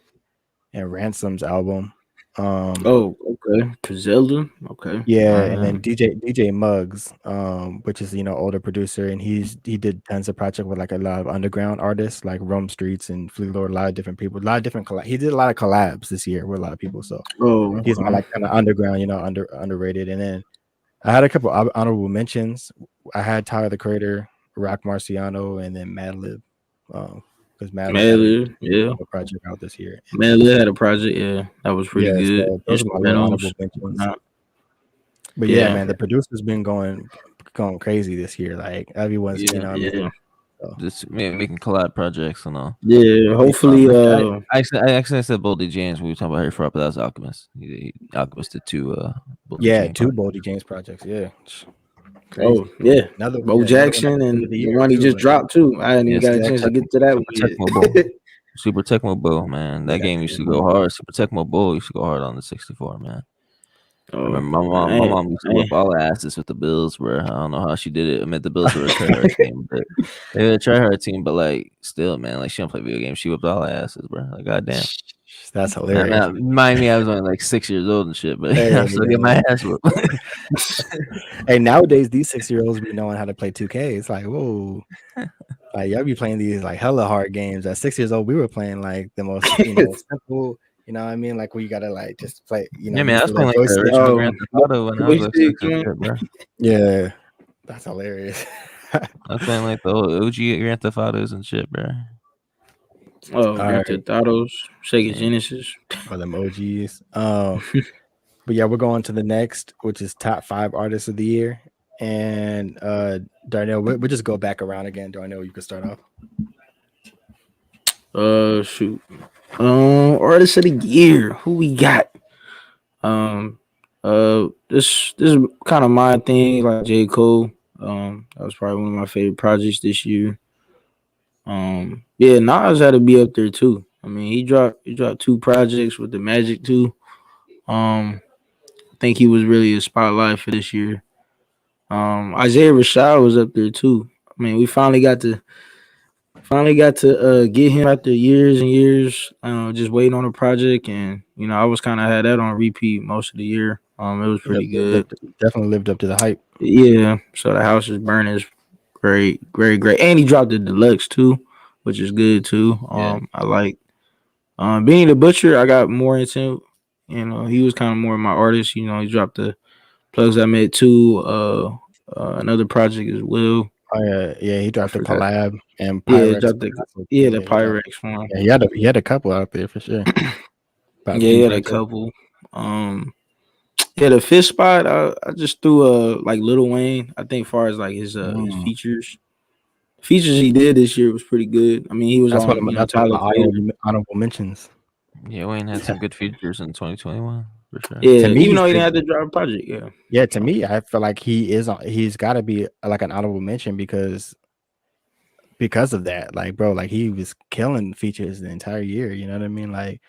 and Ransom's album. Oh, okay. Griselda. Okay. Yeah, and then Man, DJ Muggs, which is older producer, and he did tons of projects with like a lot of underground artists like Rome Streets and Flea Lord, a lot of different people, a lot of different he did a lot of collabs this year with a lot of people. So Oh, he's more okay. like kind of underground, underrated. And then I had a couple honorable mentions. I had Tyler the Creator, Rock Marciano, and then Madlib, because Madlib had Madlib, yeah. a project out this year. Madlib had a project, yeah, that was pretty Yeah, good. so those are my little Instrumentals, honorable mentions. whatnot. But yeah, Yeah, man, the producer's been going crazy this year. Like everyone's, yeah, what I mean. yeah, So, just making collab projects and all. yeah. Hopefully, I actually said Boldy James when we were talking about Harry Fraud, but that was Alchemist. Alchemist did two Boldy yeah, James two projects. Boldy James projects. Yeah, crazy. oh yeah, Bo Another one at Jackson the end and of the the year one he too. just Like, dropped too. I hadn't even Yes, got a yeah, chance to get to that one Super yet. Tecmo Bowl. Super Tecmo Bowl, man. That yeah, game used to go hard. Super Tecmo Bowl used to go hard on the 64, man. I Oh, remember my mom used to whip all the asses with the Bills, bro. I don't know how she did it. I mean, the Bills were a try-hard team, but they were a try-hard team, but like still, man, like she don't play video games. She whipped all the asses, bro. Like goddamn. that's Now, hilarious. mind me, I was only like 6 years old and shit, but Hey, I still get my ass whooped. hey, nowadays these 6-year-olds be knowing how to play 2K. It's like, whoa, like y'all be playing these like hella hard games. At 6 years old, we were playing like the most, simple. You know what I mean? Like where you gotta like just play. Yeah, man, use I the was playing little like the joystick. original oh, Grand Theft Auto when I was like joystick, 6 and shit, bro. Yeah, that's hilarious. I was playing like the old OG Grand Theft Autos and shit, bro. oh, All Grand right, Theft Autos, Sega Yeah. Genesis. or them OGs. But yeah, we're going to the next, which is top 5 artists of the year. And Darnell, we'll just go back around again. Darnell, you can start off. Shoot. Artist of the year. Who we got? This is kind of my thing, like J. Cole. That was probably one of my favorite projects this year. Yeah, Nas had to be up there too. I mean, he dropped 2 projects with the Magic too. I think he was really a spotlight for this year. Isaiah Rashad was up there too. I mean, we finally got to get him after years and years, just waiting on a project, and I was kind of had that on repeat most of the year. It was Yep, pretty good. definitely lived up to the hype. Yeah. So the house is burning is great, great, great, and he dropped the deluxe too, which is good too. Yeah. I like being the butcher. I got more into. He was kind of more of my artist. He dropped the plugs I met too. Another project as well. Oh yeah, he I dropped a forgot. collab and Yeah, Pyrex. dropped the Yeah, Pyrex one. yeah, he had a couple out there for sure. About Yeah, few he had a projects. couple. Yeah, the fifth spot, I just threw like Lil Wayne. I think far as like his features he did this year was pretty good. I mean, he was That's one of on my Tyler Creator. honorable mentions. Yeah, Wayne had some good features in 2021 for sure. Yeah, To me, even he's though he been, didn't have to drop a project. Yeah, yeah. To me, I feel like he's got to be like an honorable mention because of that. Like, bro, like he was killing features the entire year. You know what I mean? Like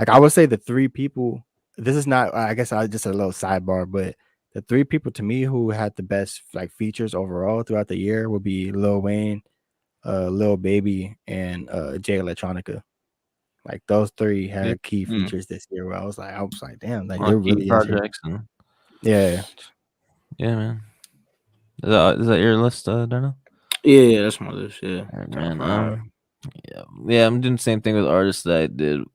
I would say the 3 people. This is not. I guess I just a little sidebar, but the 3 people to me who had the best like features overall throughout the year would be Lil Wayne, Lil Baby, and Jay Electronica. Like those 3 had key Mm. features this year where I was like, damn, like On there key really is. projects and Yeah. yeah, man. Is that your list, Darnell? yeah, that's my list. Yeah, All right, top man. 5. Yeah, I'm doing the same thing with artists that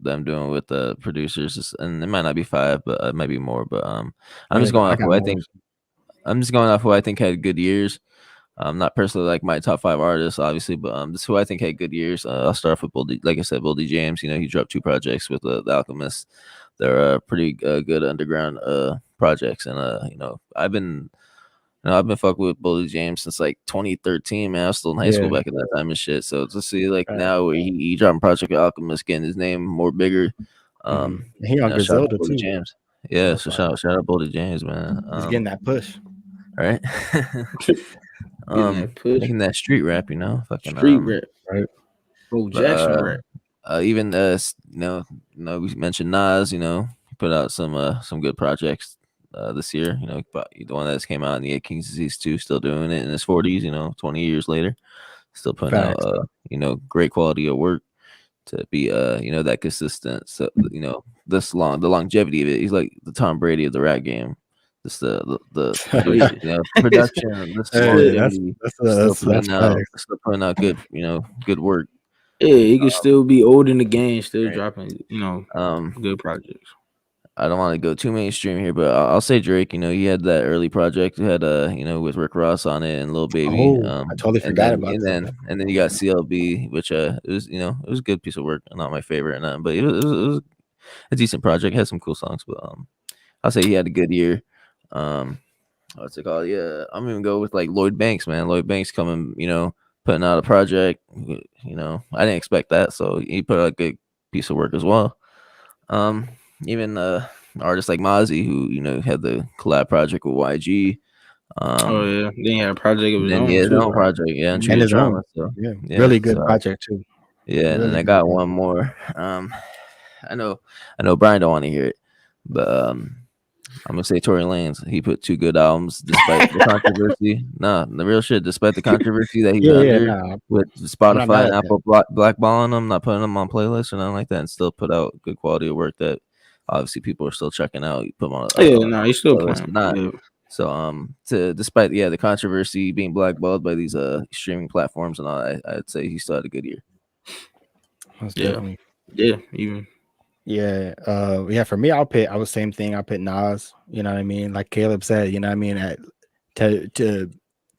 I'm doing with producers, and it might not be 5, but it might be more. But I'm just going I off got who I more. think. I'm just going off who I think had good years. Not personally like my top 5 artists, obviously, but this is who I think had good years. I'll start off with Boldy. Like I said, Boldy James. He dropped 2 projects with the Alchemist. They're pretty good underground projects, and I've been I've been fucking with Boldy James since like 2013, man. I was still in high school back in that time and shit. So to see like now where he dropping Project Alchemist, getting his name more bigger. He on Shout out Griselda Boldy too. James. Yeah, so shout out Boldy James, man. He's getting that push. Right. Getting that push. Making that street rap, fucking Street rap, right? Bo Jackson rap. Even we mentioned Nas. He put out some good projects this year. The one that came out in the 8 Kings Disease 2, still doing it in his 40s. 20 years later, still putting Facts. out great quality of work to be that consistent. So the longevity of it. He's like the Tom Brady of the rap game. Just the production, this longevity, still putting out good good work. Yeah, he can still be old in the game, still dropping good projects. I don't want to go too mainstream here, but I'll say Drake. He had that early project. He had with Rick Ross on it and Lil Baby. I totally forgot about that. And then you got CLB, which it was it was a good piece of work. Not my favorite or nothing, but it was a decent project. Had some cool songs, but I'll say he had a good year. What's it called? Yeah, I'm gonna go with like Lloyd Banks, man. Lloyd Banks coming, putting out a project. I didn't expect that, so he put out a good piece of work as well. Even artists like Mozzie, who had the collab project with YG. Oh yeah, then he had a project of his own. His own project, yeah, and his Drama, own. so really good project too. Yeah, really and I got one more. I know Brian don't want to hear it, but I'm gonna say Tory Lanez. He put 2 good albums despite the controversy. The real shit. Despite the controversy that he's under with Spotify and Apple blackballing him, not putting them on playlists or nothing like that, and still put out good quality of work that obviously people are still checking out. You put them on. He's still playing. Not. Yeah. So despite the controversy being blackballed by these streaming platforms and all, I'd say he still had a good year. Definitely. Yeah, even. Yeah, for me, I was same thing. I'll put Nas, you know what I mean? Like Caleb said, you know what I mean? To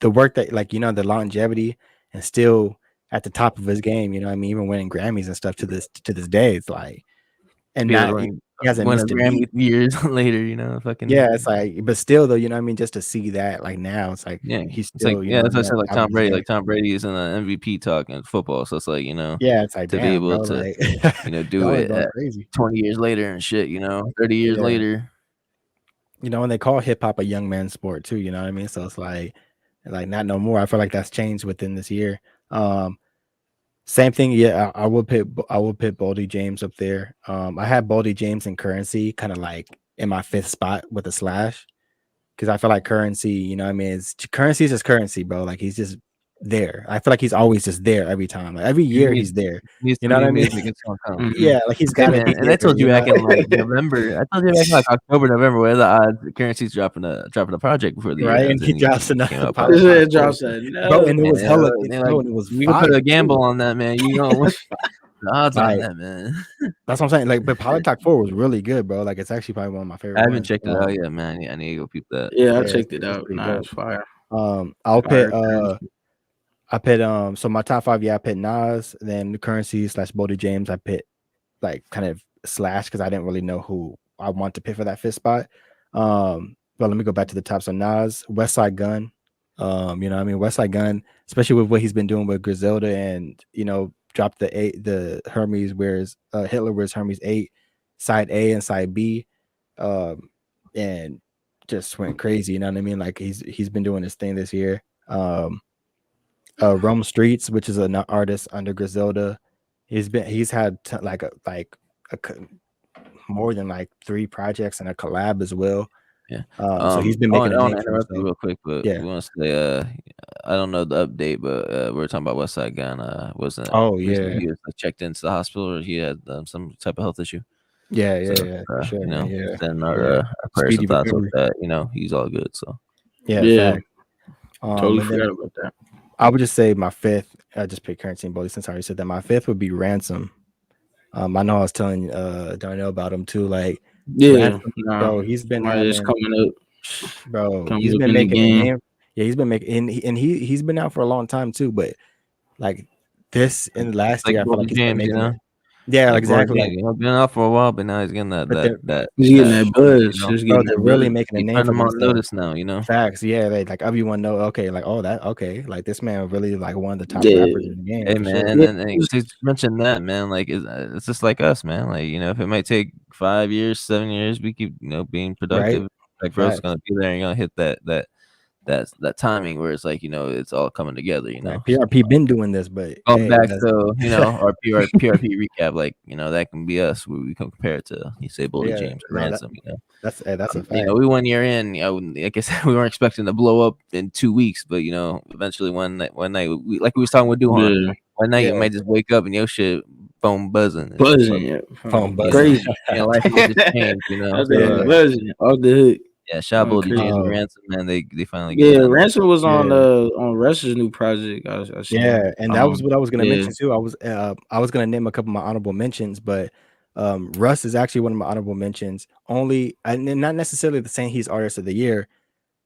the work that, like, the longevity and still at the top of his game, you know what I mean? Even winning Grammys and stuff to this day, it's like, and now he hasn't missed a Grammy years later, fucking. Yeah, it's like, but still though, you know what I mean? Just to see that, like now, it's like, he's still, that's what I said, like Tom Brady. Like Tom Brady is in an MVP talk in football, so it's like, it's like, to be able to, do it at 20 years later and shit, 30 years later. When they call hip hop a young man's sport too, you know what I mean? So it's like not no more. I feel like that's changed within this year. Same thing. Yeah, I will put Boldy James up there. I had Boldy James and Currency kind of like in my 5th spot with a slash, because I feel like Currency, Currency is just Currency, bro. Like he's just there. I feel like he's always just there every time. Like every year he's there. You know what I mean? Yeah, like he's got it. And I told you back in like November. I told you back in like October, November. What are the odds? Currency's dropping a project before the year right, and he drops another. Bro, and it was hella. It was. You can put a gamble on that, man. You know what? The odds on that, man. That's what I'm saying. Like, but Polytalk 4 was really good, bro. Like, it's actually probably one of my favorite. I haven't checked it out yet, man. I need to go peep that. Yeah, I checked it out. It's fire. I'll put so my top 5, I put Nas, then the Currency / Boldy James. I put like kind of slash because I didn't really know who I want to pick for that 5th spot. But let me go back to the top. So Nas, West Side Gun. You know what I mean? West Side Gun, especially with what he's been doing with Griselda and dropped the Hermes Hitler wears Hermes 8, side A and side B, and just went crazy. You know what I mean? Like he's been doing his thing this year. Rome Streets, which is an artist under Griselda, he's had more than like 3 projects and a collab as well. Yeah. So he's been making. I want to interrupt you real quick, but we want to say, I don't know the update, but we were talking about West Side Gun. Wasn't? He was checked into the hospital, or he had some type of health issue. Yeah, for sure. Then our prayers and thoughts with that. He's all good. So totally forgot about that. I would just say my 5th. I just picked Currency and Boldy since I already said that. My 5th would be Ransom. I know I was telling Darnell about him too. Like, Ransom, bro, he's been coming up, bro. He's been making a name. Yeah, he's been making, and he's been out for a long time too. But like this in the last year, I feel like he's been making. Yeah, Like Lord exactly. Jack, been out for a while, but now he's getting But they're He's getting that that buzz. you know. Just bro, getting they're that really buzz. making a He name putting for them on themselves. notice now, you know. Facts, yeah. They like everyone know. Okay, like that. Okay, like this man really like one of the top Yeah. rappers in the game Hey for sure. man, Yeah. and to mention that, man, like it's just like us, man. Like, you know, if it might take 5 years, 7 years, we keep, you know, being Right. productive. Like growth's Facts. gonna be there. You're gonna hit that timing where it's like, you know, it's all coming together. You Right. know, PRP been doing this, but going hey, back that's to, you know, our PRP recap, like, you know, that can be us where we can compare it to, you say, Boldy yeah. James or No, Ransom. You know, that's a you fact. know, we 1 year in. You know, like I said, we weren't expecting to blow up in 2 weeks, but you know, eventually one night, like we was talking with Duhan, Yeah. one night you Yeah. might just wake up and your shit phone buzzing. And Buzzing. Yeah. Phone you know, buzzing. Crazy. and life might just change. You know, That's so that buzzing off the hook. yeah, shout out Boldy James and Um, Ransom, man. They finally getting Yeah, that. Ransom was yeah. on Russ's new project. I seen. Yeah, and that was what I was gonna yeah. mention too. I was gonna name a couple of my honorable mentions, but Russ is actually one of my honorable mentions. Only and not necessarily the saying he's artist of the year.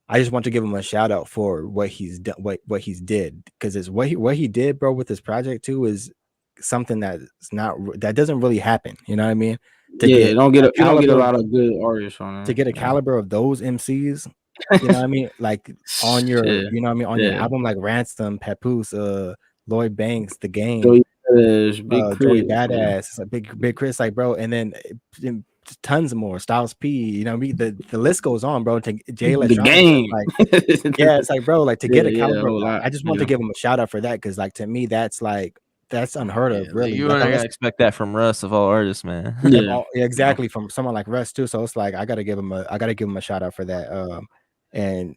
I just want to give him a shout out for what he's done, what he's did, because it's what he did, bro, with this project too is something that doesn't really happen. You know what I mean? To Yeah, get you don't get a caliber lot of good artists on to there. get a Yeah. caliber of those MCs, you know what I mean? Like on your, Yeah. you know what I mean, on your Yeah. album, like Ransom, Papoose, Lloyd Banks, The Game, Joey Badass, Big Joey Chris. Yeah. Badass, it's a big Chris, like bro, and then tons more, Styles P, you know what I mean? The list goes on, bro. To Jay The Electronics, game. like yeah, it's like bro, like to get a Yeah, a caliber, whole lot. I just want to give him a shout out for that because like to me that's unheard Yeah, of, really. you Like weren't gonna unless expect that from Russ of all artists, man. Yeah. exactly from someone like Russ too. So it's like I gotta give him a shout out for that. And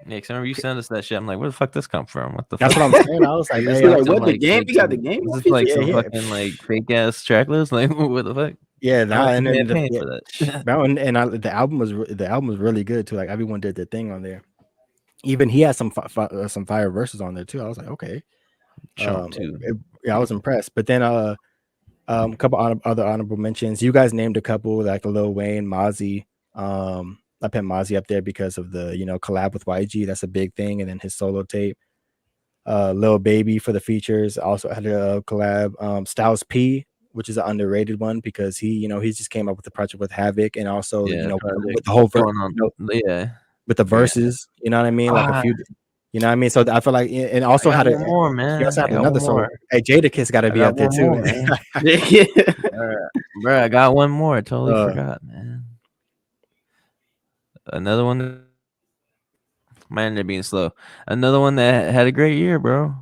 Yeah, cause I remember you sent us that shit. I'm like, where the fuck this come from? What the that's fuck? what I'm saying. I was like, Is this hey, Like, some, what, the game? You got the some- game Is on this like feature? some Yeah. fucking like fake ass track list? Like, what the fuck? yeah, How nah, much and you then man paying for that? the album was really good too. Like everyone did their thing on there. Even he had some fire verses on there too. I was like, okay, Chunk too. yeah, I was impressed. But then a couple other honorable mentions. You guys named a couple like Lil Wayne, Mozzie. I put Mozzie up there because of the collab with YG. That's a big thing, and then his solo tape. Lil Baby for the features also had a collab. Styles P, which is an underrated one because he just came up with the project with Havoc and also Yeah, with the whole going on. Yeah, with the verses. You know what I mean? Like a few. You know what I mean? So I feel like, and also I got had one more, man. he also had I got another one song. more. Hey, Jadakiss got to I be got up there one too. more, man. Yeah. Bro, I got one more. I totally Uh. forgot, man. Another one that might end up being slow. Another one that had a great year, bro.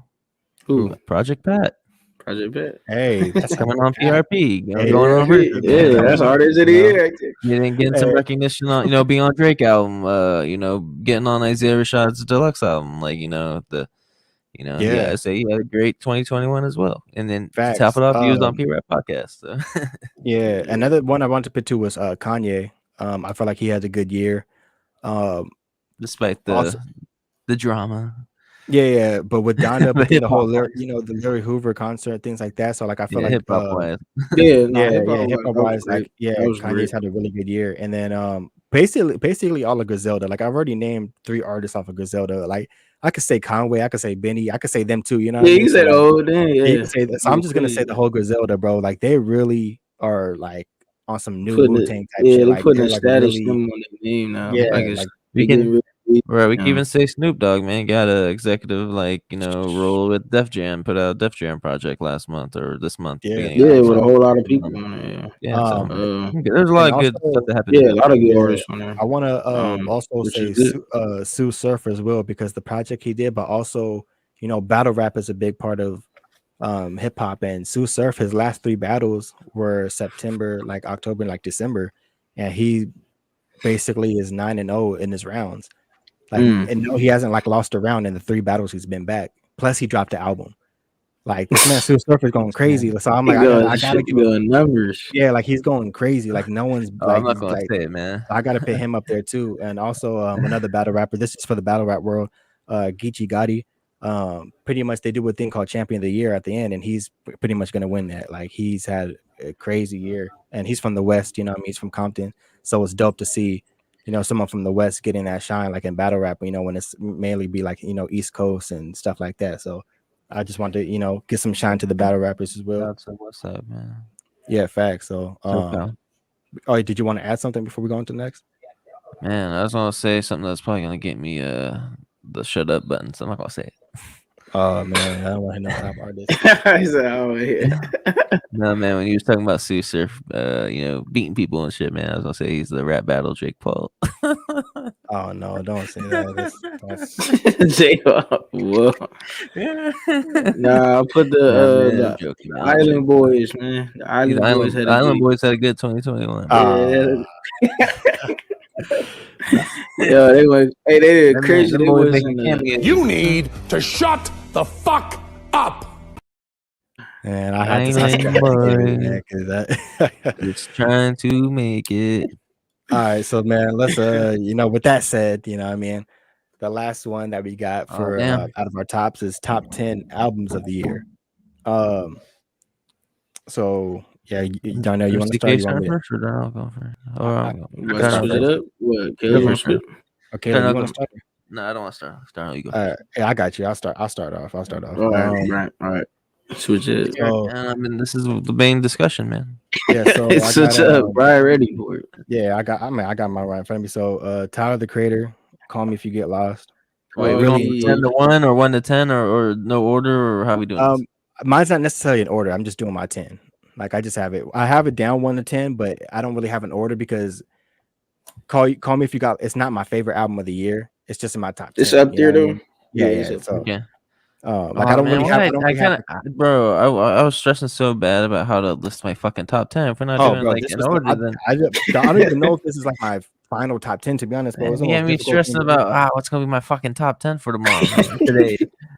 Who? Project Pat. Project Bet. Hey, that's Coming on PRP. Hey, Going on versus, Yeah, man. that's artist of the year right there. Getting some recognition on, being on Drake album, getting on Isaiah Rashad's deluxe album, Yeah. I say he had a great 2021 as well. And then to top Facts. it off, he was on P-Rap podcast. So. Yeah, another one I wanted to put to was Kanye. I feel like he had a good year. Despite Also, the drama. yeah, but with Donda, The but then the whole hip-hop the Larry Hoover concert, things like that. So like I feel like hip hop wise. Yeah, no, hip hop wise, like Kanye's great. had a really good year. And then basically all of Griselda. Like I've already named 3 artists off of Griselda. Like I could say Conway, I could say Benny, I could say them too. You know what I Yeah, mean? you So, said like, old damn, you yeah. can say that. So I'm just gonna say the whole Griselda, bro. Like they really are like on some new Wu-Tang type shit. They Like putting a like status really, symbol on the name now. yeah, Like it's like We can really, we can even say Snoop Dogg, man, got a executive role with Def Jam, put out a Def Jam project last month or this month. Yeah, with a whole lot of people on it. Yeah, so and there's a lot of good also, stuff that happened. Yeah, a lot of good artists on there. I want to also which say is Sue Surf as well because the project he did, but also battle rap is a big part of hip hop, and Sue Surf, his last 3 battles were September, like October, and like December, and he basically is 9-0 in his rounds. Like, and no, he hasn't like lost a round in the 3 battles he's been back. Plus, he dropped the album. Like this man, Sue Surf is going crazy. So I'm like, I gotta give him numbers. Yeah, like he's going crazy. Like no one's like, I'm not gonna say it, man. I gotta put him up there too. And also another battle rapper. This is for the battle rap world. Geechee Gotti. Pretty much they do a thing called Champion of the Year at the end, and he's pretty much gonna win that. Like he's had a crazy year, and he's from the West. You know what I mean? He's from Compton, so it's dope to see someone from the West getting that shine, like in battle rap. When it's mainly be like East Coast and stuff like that. So I just want to get some shine to the battle rappers as well. That's what's up, man. Yeah, facts. So, SoCal. oh, did you want to add something before we go on to the next? Man, I was gonna say something that's probably gonna get me the shut up button, so I'm not gonna say it. Oh man, I don't want to hear no top artists. He said, "Oh yeah." No, man, when you was talking about Sue Surf, beating people and shit, man, I was gonna say he's the rap battle Jake Paul. Oh no, don't say that. That's J-Rock, whoa. Nah, I put Nah, man, I'm the joking. Nah, I'm Island joking. Boys, man. The The Island Boys had a Island good. Boys had a good 2021. Yeah, uh yeah, they went. Hey, they did crazy. Them They boys was making in the. cameos. You need to shut the fuck up. and I had to give it, man, because that. Just trying to make it. All right, so man, let's with that said, what I mean, the last one that we got Oh, for damn. out of our tops is top 10 albums of the year. So yeah, Darnell, you want to start? CK You want starting me to? first, or Darnell going first? Or I, I'm going. You about to start switch Darnell it go. first. up? What? Go Caleb for gonna it. start? Okay, Darnell you go. want to start? No, I don't want to start. Darnell, you go. Yeah, I got you. I'll start off. All right. Switch it. So I mean, this is the main discussion, man. yeah, so I got Switch up. Brian ready for it. yeah, I got my right in front of me. So Tyler the Creator, Call Me If You Get Lost. Wait, we Really going from 10 to 1 or 1 to 10 or no order, or how we doing this? mine's not necessarily in order. I'm just doing my 10. Like I just have it. I have it down 1 to 10, but I don't really have an order because Call Me If You Got. It's not my favorite album of the year. It's just in my top 10. It's up there What I though. mean? Yeah. it's up So, Okay. like I don't man, really have. I don't really have. bro, I was stressing so bad about how to list my fucking top 10. If we're not doing Bro, like this an was. order, then I don't even know if this is like my final top 10. To be honest, bro, it's the you most had me difficult stressing thing to do. about what's gonna be my fucking top 10 for tomorrow, today.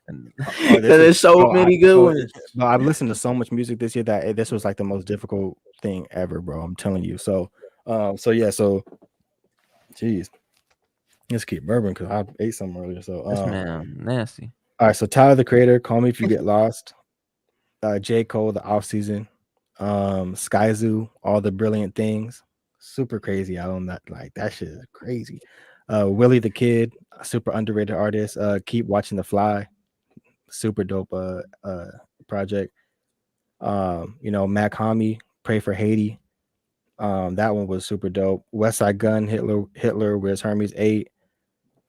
And, This There's so bro, many good ones. But I've listened to so much music this year that this was like the most difficult thing ever, bro. I'm telling you. So, geez, let's keep bourbon because I ate some earlier. So, this man nasty. all right. So Tyler the Creator, Call Me If You Get Lost. J. Cole, The Off Season. Sky Zoo, All the Brilliant Things. Super crazy album. That shit is crazy. Willie the Kid, a super underrated artist. Keep Watching the Fly. Super dope project. Mac Hami, Pray for Haiti. That one was super dope. West Side Gun, Hitler, Where's Hermes 8.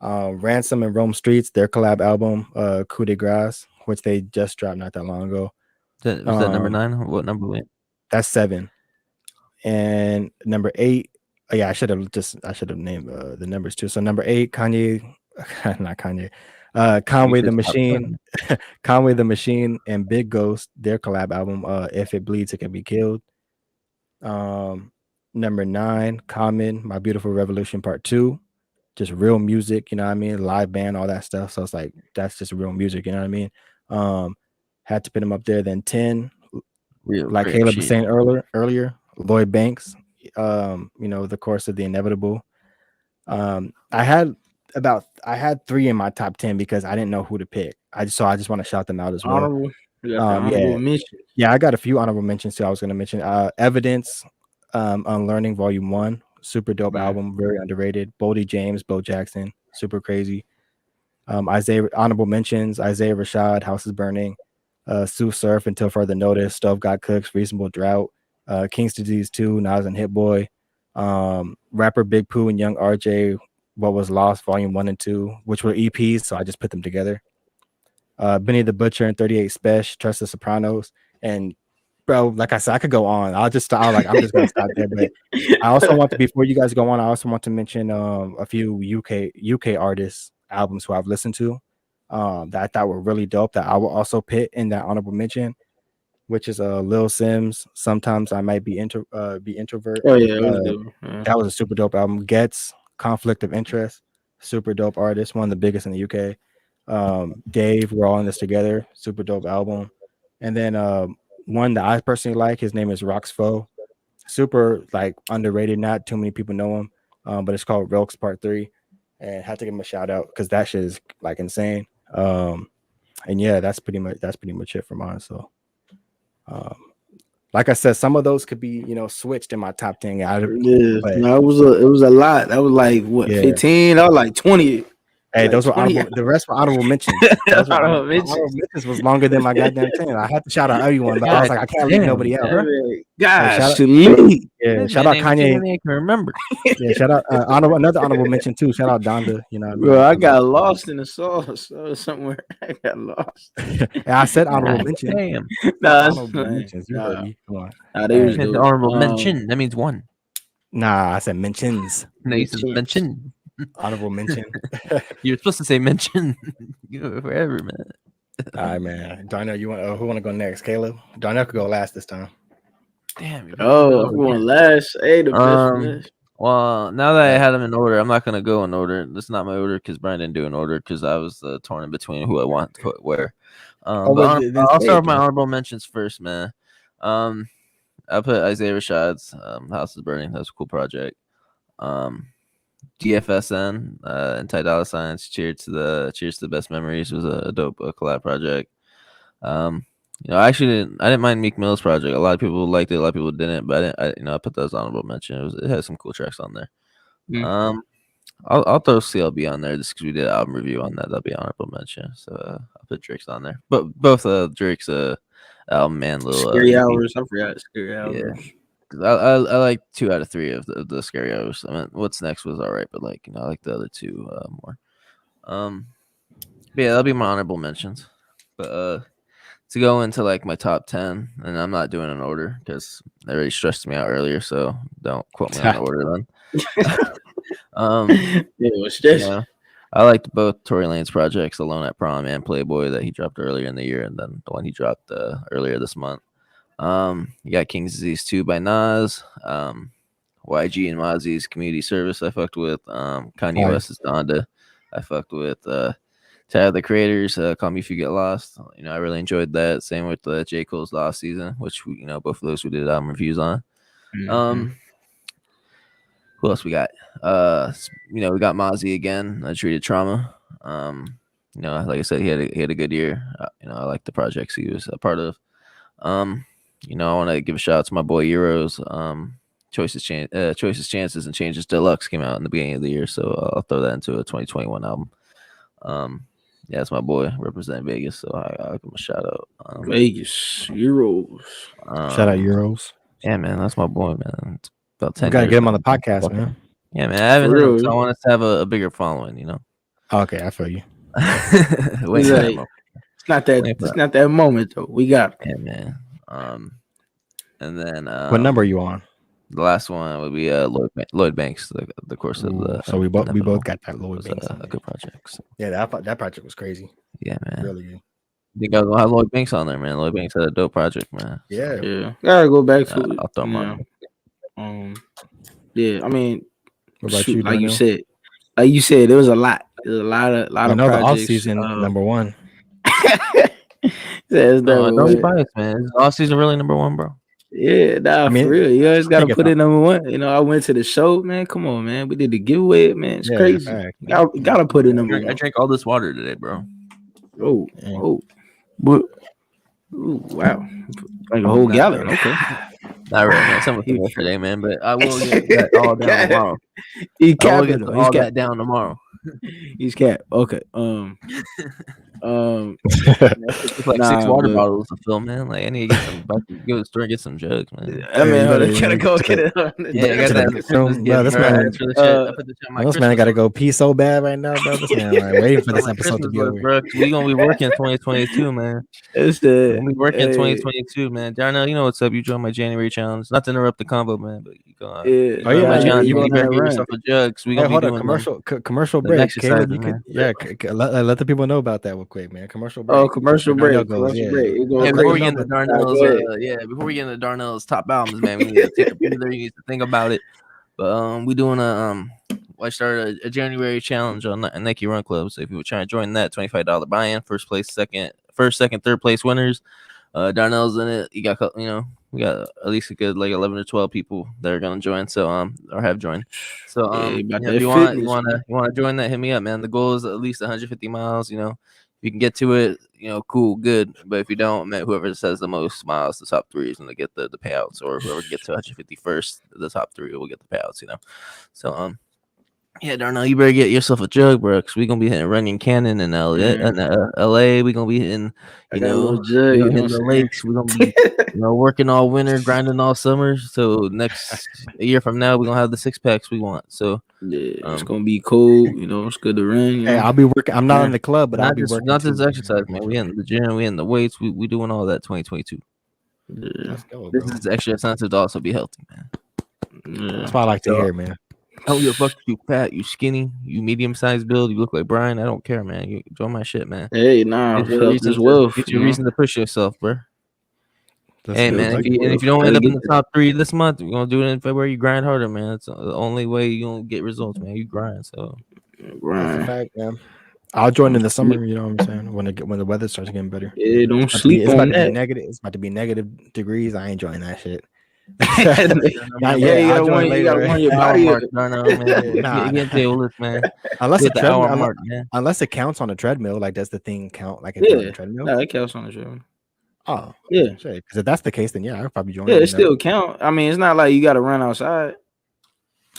Ransom and Rome Streets, their collab album, Coup de Grace, which they just dropped not that long ago. Was that number 9? What number went? That's 7. And number 8, I should have named the numbers too. So number 8, Kanye, not Kanye, Conway the Machine, Conway the Machine, and Big Ghost, their collab album, If It Bleeds, It Can Be Killed. Number 9, Common, My Beautiful Revolution Part 2, just real music, you know what I mean, live band, all that stuff. So it's like that's just real music, you know what I mean. Had to put him up there. Then 10, like Caleb was saying earlier, Lloyd Banks, The Course of the Inevitable. I had 3 in my top 10 because I didn't know who to pick. I just want to shout them out as well. Honorable mention. Yeah, I got a few honorable mentions too. I was going to mention Evidence, Unlearning Volume 1, super dope album, very underrated. Boldy James, Bo Jackson, super crazy. Isaiah, honorable mentions, Isaiah Rashad, House is Burning, Sue Surf, Until Further Notice, Stove Got Cooks, Reasonable Drought, King's Disease 2, Nas and Hit Boy, rapper Big Pooh and Young RJ, What Was Lost, Volume 1 and 2, which were EPs, so I just put them together. Benny the Butcher and 38 Special, Trust the Sopranos, and bro, like I said, I could go on. I'm just gonna stop there. But I also want to, before you guys go on, I also want to mention a few UK artists albums who I've listened to that I thought were really dope that I will also put in that honorable mention, which is Lil Sims, Sometimes I Might Be Introvert. Oh yeah, that was a super dope album. Gets, Conflict of Interest, super dope artist, one of the biggest in the UK. Dave, We're All in This Together, super dope album. And then one that I personally like, his name is Roxfo, super like underrated, not too many people know him, but it's called Relks Part 3, and had to give him a shout out because that shit is like insane. And yeah, that's pretty much it for mine. So like I said, some of those could be switched in my top 10. it was a lot. That was like what 15. I was like 20. Hey, Like those were 20 honorable. The rest were honorable mentions. Those were Honorable honorable, mentions. honorable mentions was longer than my goddamn 10. I had to shout out everyone, but I was like, I can't leave Damn, nobody out. bro. Gosh, shout out- Lee. Yeah, This shout man out ain't what you Kanye. ain't can remember. Yeah, shout out another honorable mention too. Shout out Donda. You know what I mean? Bro, I got lost in the sauce somewhere. I got lost. And I said honorable God mention. damn. Nah, that's Honorable fine. mentions. You heard me. Come on. Nah, they was Hey, It's dope. honorable mention. That means one. Nah, I said mentions. No, you said mention. Honorable mention. You're supposed to say mention. You know, forever, man. All right, man. Darnell, you want who want to go next? Caleb. Darnell could go last this time. Damn. Oh, I'm going last. Hey, the best list. Well, now that I had them in order, I'm not gonna go in order. This is not my order because Brian didn't do an order because I was torn in between who I want to put where. I'll start with my honorable mentions first, man. I put Isaiah Rashad's House is Burning. That was a cool project. DFSN, Untitled Chapter, Cheers to the Best Memories was a dope collab project. You know, I didn't mind Meek Mill's project. A lot of people liked it, a lot of people didn't, but I put that as honorable mention. It has some cool tracks on there. I'll throw CLB on there just because we did an album review on that. That'll be honorable mention. So I'll put Drake's on there, but both Drake's album and little Scary EP. Hours. I forgot Scary Hours. Yeah. I like 2 out of 3 of the Scary Hours. I mean, What's Next was all right, but I like the other 2 more. But yeah, that'll be my honorable mentions. But to go into my top 10, and I'm not doing an order because they already stressed me out earlier, so don't quote me on the order then. It was stressed. I liked both Tory Lanez projects, Alone at Prom and Playboy, that he dropped earlier in the year, and then the one he dropped earlier this month. You got King's Disease 2 by Nas, YG and Mozzie's Community Service I fucked with, Kanye West's Donda I fucked with, Tyler the Creator's Call Me If You Get Lost. I really enjoyed that. Same with J. Cole's Lost Season, which both of those we did album reviews on. Who else we got? We got Mozzie again. Treated Trauma. Like I said, he had a good year. I like the projects he was a part of. I want to give a shout out to my boy Euros. Choices, Chances, and Changes Deluxe came out in the beginning of the year, so I'll throw that into a 2021 album. Yeah, it's my boy representing Vegas, so I'll give him a shout out. Vegas Euros. Shout out Euros. Yeah, man, that's my boy, man. It's about 10 You gotta years, get him man. on the podcast, man. Yeah, man. I haven't heard him, so I want us to have a bigger following, Okay, I feel you. He's like, it's not that moment though. We got it. Yeah, man. And then What number are you on? the last one would be Lloyd Banks, the course of the. So we both got that Lloyd was Banks. a good project. So. Yeah, that project was crazy. Yeah, man. Really good. I think I was gonna have Lloyd Banks on there, man. Lloyd Banks had a dope project, man. Yeah. Yeah. Gotta go back to it. I'll throw him on. Yeah, I mean, What about shoot, you, like you said, there was a lot. There's a lot of the projects. off season number 1. Don't be biased, man. Is off season really number 1, bro? Yeah, for real. You always gotta put it number 1. I went to the show, man. Come on, man. We did the giveaway, man. It's crazy. Gotta put it number 1. I drank all this water today, bro. Oh, what? Ooh, wow. Like a whole gallon. Okay. Not really, man. Some of it today, man. But I will get that all down tomorrow. He's I will get all that down tomorrow. He's cap. Okay. It's like 6 water bottles to fill, man. Like I need to get some. Go to the store and get some jugs, man. I mean, gotta go get it. Yeah, I got that. This man gotta go pee so bad right now, bro. This man waiting for this episode to be over. Bro, we gonna be working 2022, man. It's the we working 2022, man. Darnell, you know what's up? You joined my January challenge. Not to interrupt the convo, man, but you go. My challenge. You better get yourself a jug. So we gonna be doing commercial break. Caleb, you could, let the people know about that real quick, man. Commercial break. Oh, commercial break. Before we get into Darnell's, before we get into Darnell's top albums, man, we need to take a breather. You need to think about it. But we doing I started a January challenge on Nike Run Club. So if you were trying to join that, $25 buy-in, first, second, third place winners. Darnell's in it. You got we got at least a good 11 or 12 people that are gonna join. So or have joined. So if you want to join that, hit me up, man. The goal is at least 150 miles. If you can get to it, cool, good. But if you don't, man, whoever says the most miles, the top 3 is gonna get the payouts, or whoever gets to 150 first, the top 3 will get the payouts. So Yeah, Darnell, you better get yourself a jug, bro, because we're gonna be hitting Runyon Canyon in LA. LA, we're gonna be hitting, I got a little jug, we're you gonna know hit the what I'm lakes. We're gonna be, working all winter, grinding all summer. So next a year from now, we're gonna have the 6-packs we want. So, Yeah, it's gonna be cold. It's good to run. Hey, I'll be working. I'm not in the club, but I'll be working. not just too. exercise, man. We in the gym, we in the weights, we doing all that. 2022. Yeah, Let's go, This bro. is extra expensive to also be healthy, man. That's what I like to So- hear, man. I don't give a fuck if you fat, you skinny, you medium sized build, you look like Brian. I don't care, man. You join my shit, man. Hey, nah, Get your health reason is wealth. get your reason to push yourself, bro. Let's Hey, go. man, Health if is you wealth. don't Gotta end up in get the top 3 this month, we're gonna do it in February. You grind harder, man. It's the only way you gonna get results, man. You grind. So That's a Right. fact, man. I'll join in the summer. You know what I'm saying? When the weather starts getting better. Yeah, don't It's sleep about on to be that. negative. It's about to be negative degrees. I ain't joining that shit. Yeah, Yeah, you I'll gotta join warm, you gotta later. warm your hour body up. mark, man. Nah, Get to your list, man. unless Get the the hour treadmill, mark, man. unless it counts on a treadmill. Like, does the thing count? Like, if you're on Yeah, a treadmill? nah, that counts on the show. Oh, Yeah, shit. Because if that's the case, then yeah, I'll probably join. yeah, You it know? still count. I mean, it's not like you gotta run outside.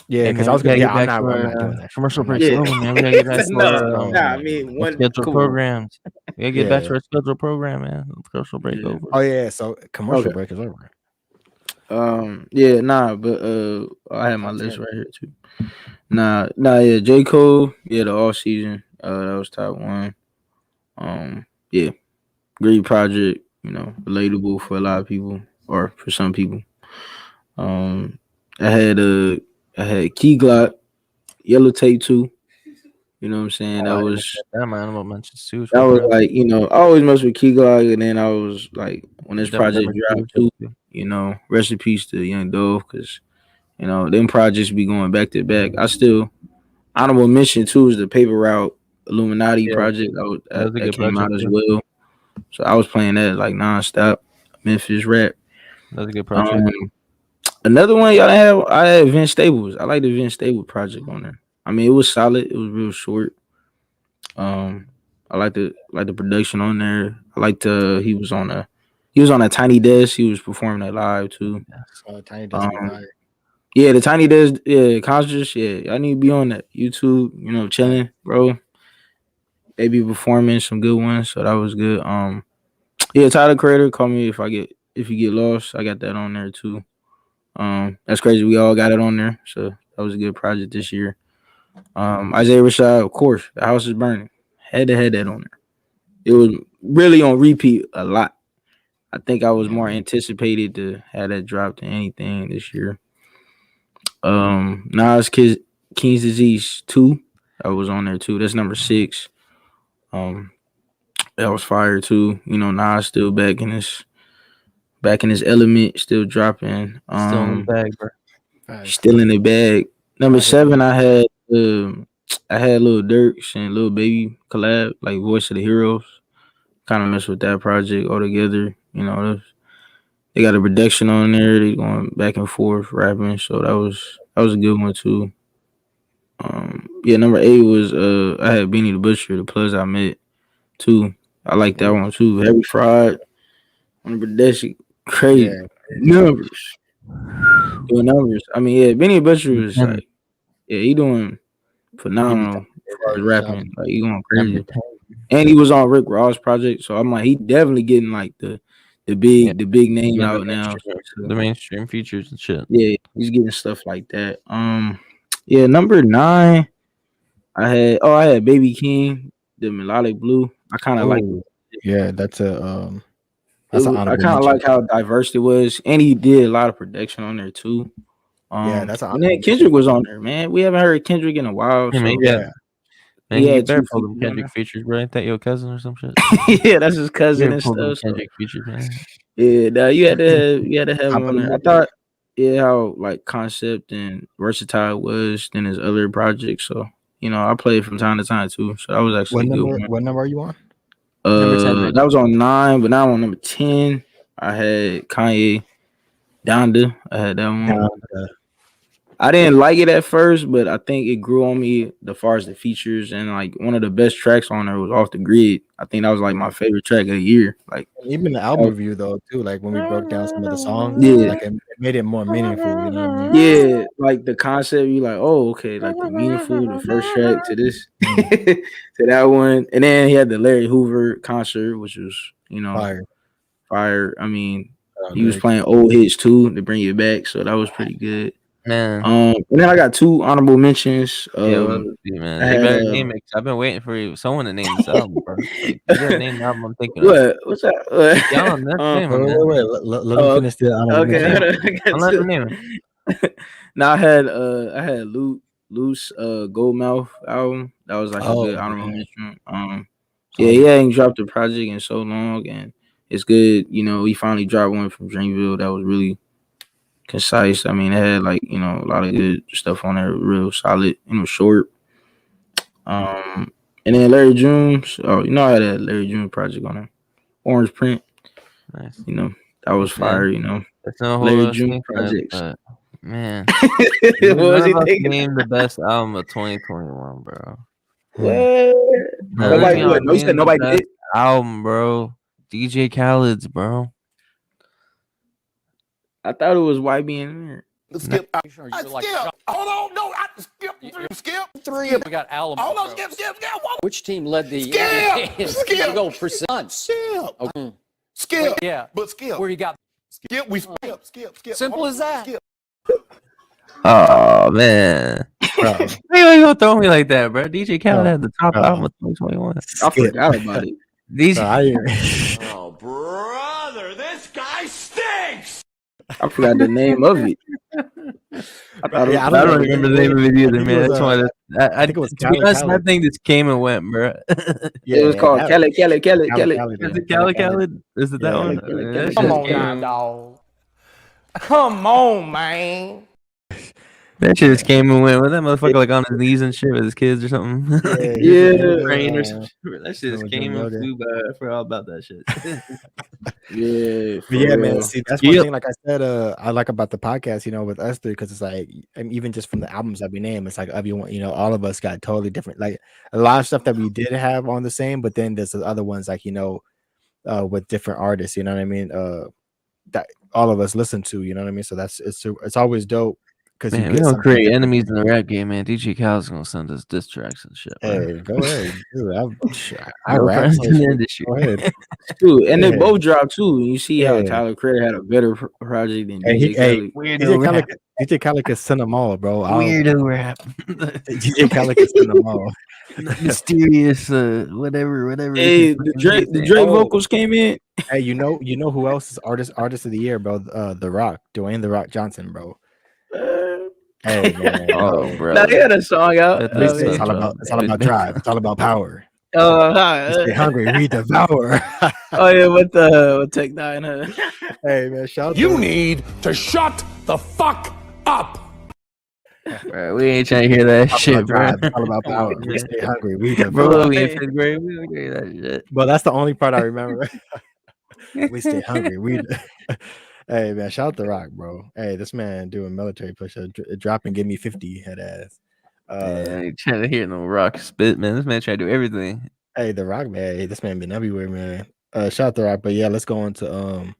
Yeah, Hey, because man, I was we gotta gonna. Yeah, get back to I'm our not doing that. shit. commercial I'm not breaks doing are that. over, man. We gotta get back to No, our, nah, I mean, our one scheduled cool. programs. We gotta get back to Yeah. our scheduled program, man. Commercial break Yeah. over. Oh yeah. So commercial Okay. break is over. Yeah, nah, but I have my Top list 10. right here too. Nah, yeah, J. Cole, yeah, the all season, that was top 1. Yeah, great project, relatable for a lot of people or for some people. I had Key Glock, Yellow Tape 2. You know what I'm saying? Oh, I didn't get that my honorable mentions too. That was like, I always mess with Key Glock, and then I was like, when this project dropped too, rest in peace to Young Dove, because them projects be going back to back. I still honorable mention too is the Paper Route Illuminati project that came out as well. So I was playing that like nonstop. Memphis rap. That's a good project. Another one y'all have, I had Vince Staples. I like the Vince Staples project on there. I mean, it was solid. It was real short. I like the production on there. I liked he was on a Tiny Desk. He was performing that live too. Tiny Desk be fire. Yeah, the Tiny Desk, concerts. Yeah, I need to be on that YouTube. Chilling, bro. They be performing some good ones, so that was good. Yeah, Tyler Creator, call me if you get lost. I got that on there too. That's crazy. We all got it on there, so that was a good project this year. Isaiah Rashad, of course, The House is Burning. Had to have that on there. It was really on repeat a lot. I think I was more anticipated to have that drop than anything this year. Nas King's Disease 2, that was on there too. That's number 6. That was fire too. Nas still back in his element, still dropping. Still in the bag, bro. Still in the bag. Number 7, I had Lil Durks and Lil Baby collab, like Voice of the Heroes. Kind of mess with that project altogether. They got a production on there. They going back and forth rapping, so that was a good one too. Number 8 was I had Beanie the Butcher, The Plus I Met too. I like that one too. Heavy Fraud on the production, crazy numbers. Doing numbers. I mean, yeah, Beanie the Butcher was like, he doing phenomenal as far as rapping. Like, he going crazy. And he was on Rick Ross project, so I'm like, he definitely getting like the big name out now. The mainstream features and shit. Yeah, he's getting stuff like that. Number 9, I had Baby King, the Melodic Blue. I kind of like. Yeah, that's an I kind of like how diverse it was, and he did a lot of production on there too. That's an and then Kendrick was on there, man. We haven't heard Kendrick in a while. Hey, man, so Man, you better pull them Kendrick features, bro. Ain't that your cousin or some shit? Yeah, that's his cousin and stuff. Kendrick features, man. Yeah, nah, you had to have him on there. I thought, how like concept and versatile it was than his other projects. So I played from time to time too. So that was actually a good one. What number are you on? Number 10. That was on 9, but now I'm on number 10. I had Kanye, Donda. I had that one. I didn't like it at first, but I think it grew on me as far as the features and like one of the best tracks on there was Off the Grid. I think that was like my favorite track of the year. Like Even the album review though too, like when we broke down some of the songs, yeah, like it made it more meaningful. You know what I mean? yeah, like the concept, you like, oh, okay, like the meaningful, the first track to this, to that one, and then he had the Larry Hoover concert, which was Fire. fire. I mean, he was Great. playing old hits too to bring it back, so that was pretty good. Man. And then I got 2 honorable mentions. Yeah, well, man. I You had, better name it. 'Cause I've been waiting for someone to name this album, bro. Like, you gotta name the album I'm thinking of. What's that? Yeah, that's name it, Wait, man. let him finish the honorable Okay, mention. hold on, I got I'll let two. them name it. Now I had Loose Goldmouth album. That was like a good honorable mention. Yeah, he hadn't dropped a project in so long, and it's good. He finally dropped one from Dreamville that was really concise. I mean, it had like a lot of good stuff on there, real solid. It was short. And then Larry June's. Oh, I had that Larry June project on there. Orange Print. Nice. That was fire. That's no whole Larry June projects. but man, What was he thinking? Name the best album of 2021, bro. Nobody would. No, you said nobody did. Album, bro. DJ Khaled's, bro. I thought it was YB in there. Skip. Hold on, no, I skip 3. We got Alamo. Hold on, skip. Which team led the? Skip. Go for sons. Skip. Okay. Skip. Yeah. But skip. Where you got? Skip. We skip. Simple as that. Skip. Oh man, Bro. why you gonna throw me like that, bro? DJ Khaled had the top album of 2021. I forgot about it. Oh, brother, this guy stinks. I forgot the name of it. I don't remember the name of it either, man. That's why I think it was. To be honest, I think this came and went, bro. It was called Kelly. Is it Khaled? Is it that one? Come on now, dog. Come on, man. That shit just came and went. Was that motherfucker like on his knees and shit with his kids or something? Yeah. Praying or some shit. That shit just came and flew by. I forgot all about that shit. Yeah, man. See, that's one thing. Like I said, I like about the podcast, with us three, because it's like, and even just from the albums that we name, it's like everyone, all of us got totally different. Like a lot of stuff that we did have on the same, but then there's the other ones like with different artists. You know what I mean? That all of us listen to. You know what I mean? So it's always dope. Man, we don't create enemies in the rap game, man. DJ Khaled's gonna send us diss tracks and shit. Bro. Hey, go ahead. Dude, I No rap. friends in the industry. Go ahead. Dude, and they both dropped too. You see how Tyler Creator had a better project than DJ Khaled. DJ Khaled can send them all, bro. Weirdo rap. DJ Khaled can send them all. Mysterious, whatever. Hey, the Drake vocals came in. Hey, you know who else is artist of the year, bro? The Rock, Dwayne The Rock Johnson, bro. Hey, man. Oh, bro. Now he had a song out. It's all about drive. It's all about power. Stay hungry, we devour. Oh yeah, with Tech Nine. Hey man, shout out. You need to shut the fuck up. Bro, we ain't trying to hear that shit, bro. It's all about power. We stay hungry, we devour. Bro, we in 5th grade. We don't hear that shit. Well, that's the only part I remember. We stay hungry. Hey man, shout out to Rock, bro. Hey, this man doing military push-up, drop and give me 50 head ass. I ain't trying to hear no Rock spit, man. This man trying to do everything. Hey, the Rock, man. Hey, this man been everywhere, man. Shout out to Rock, but yeah, let's go on to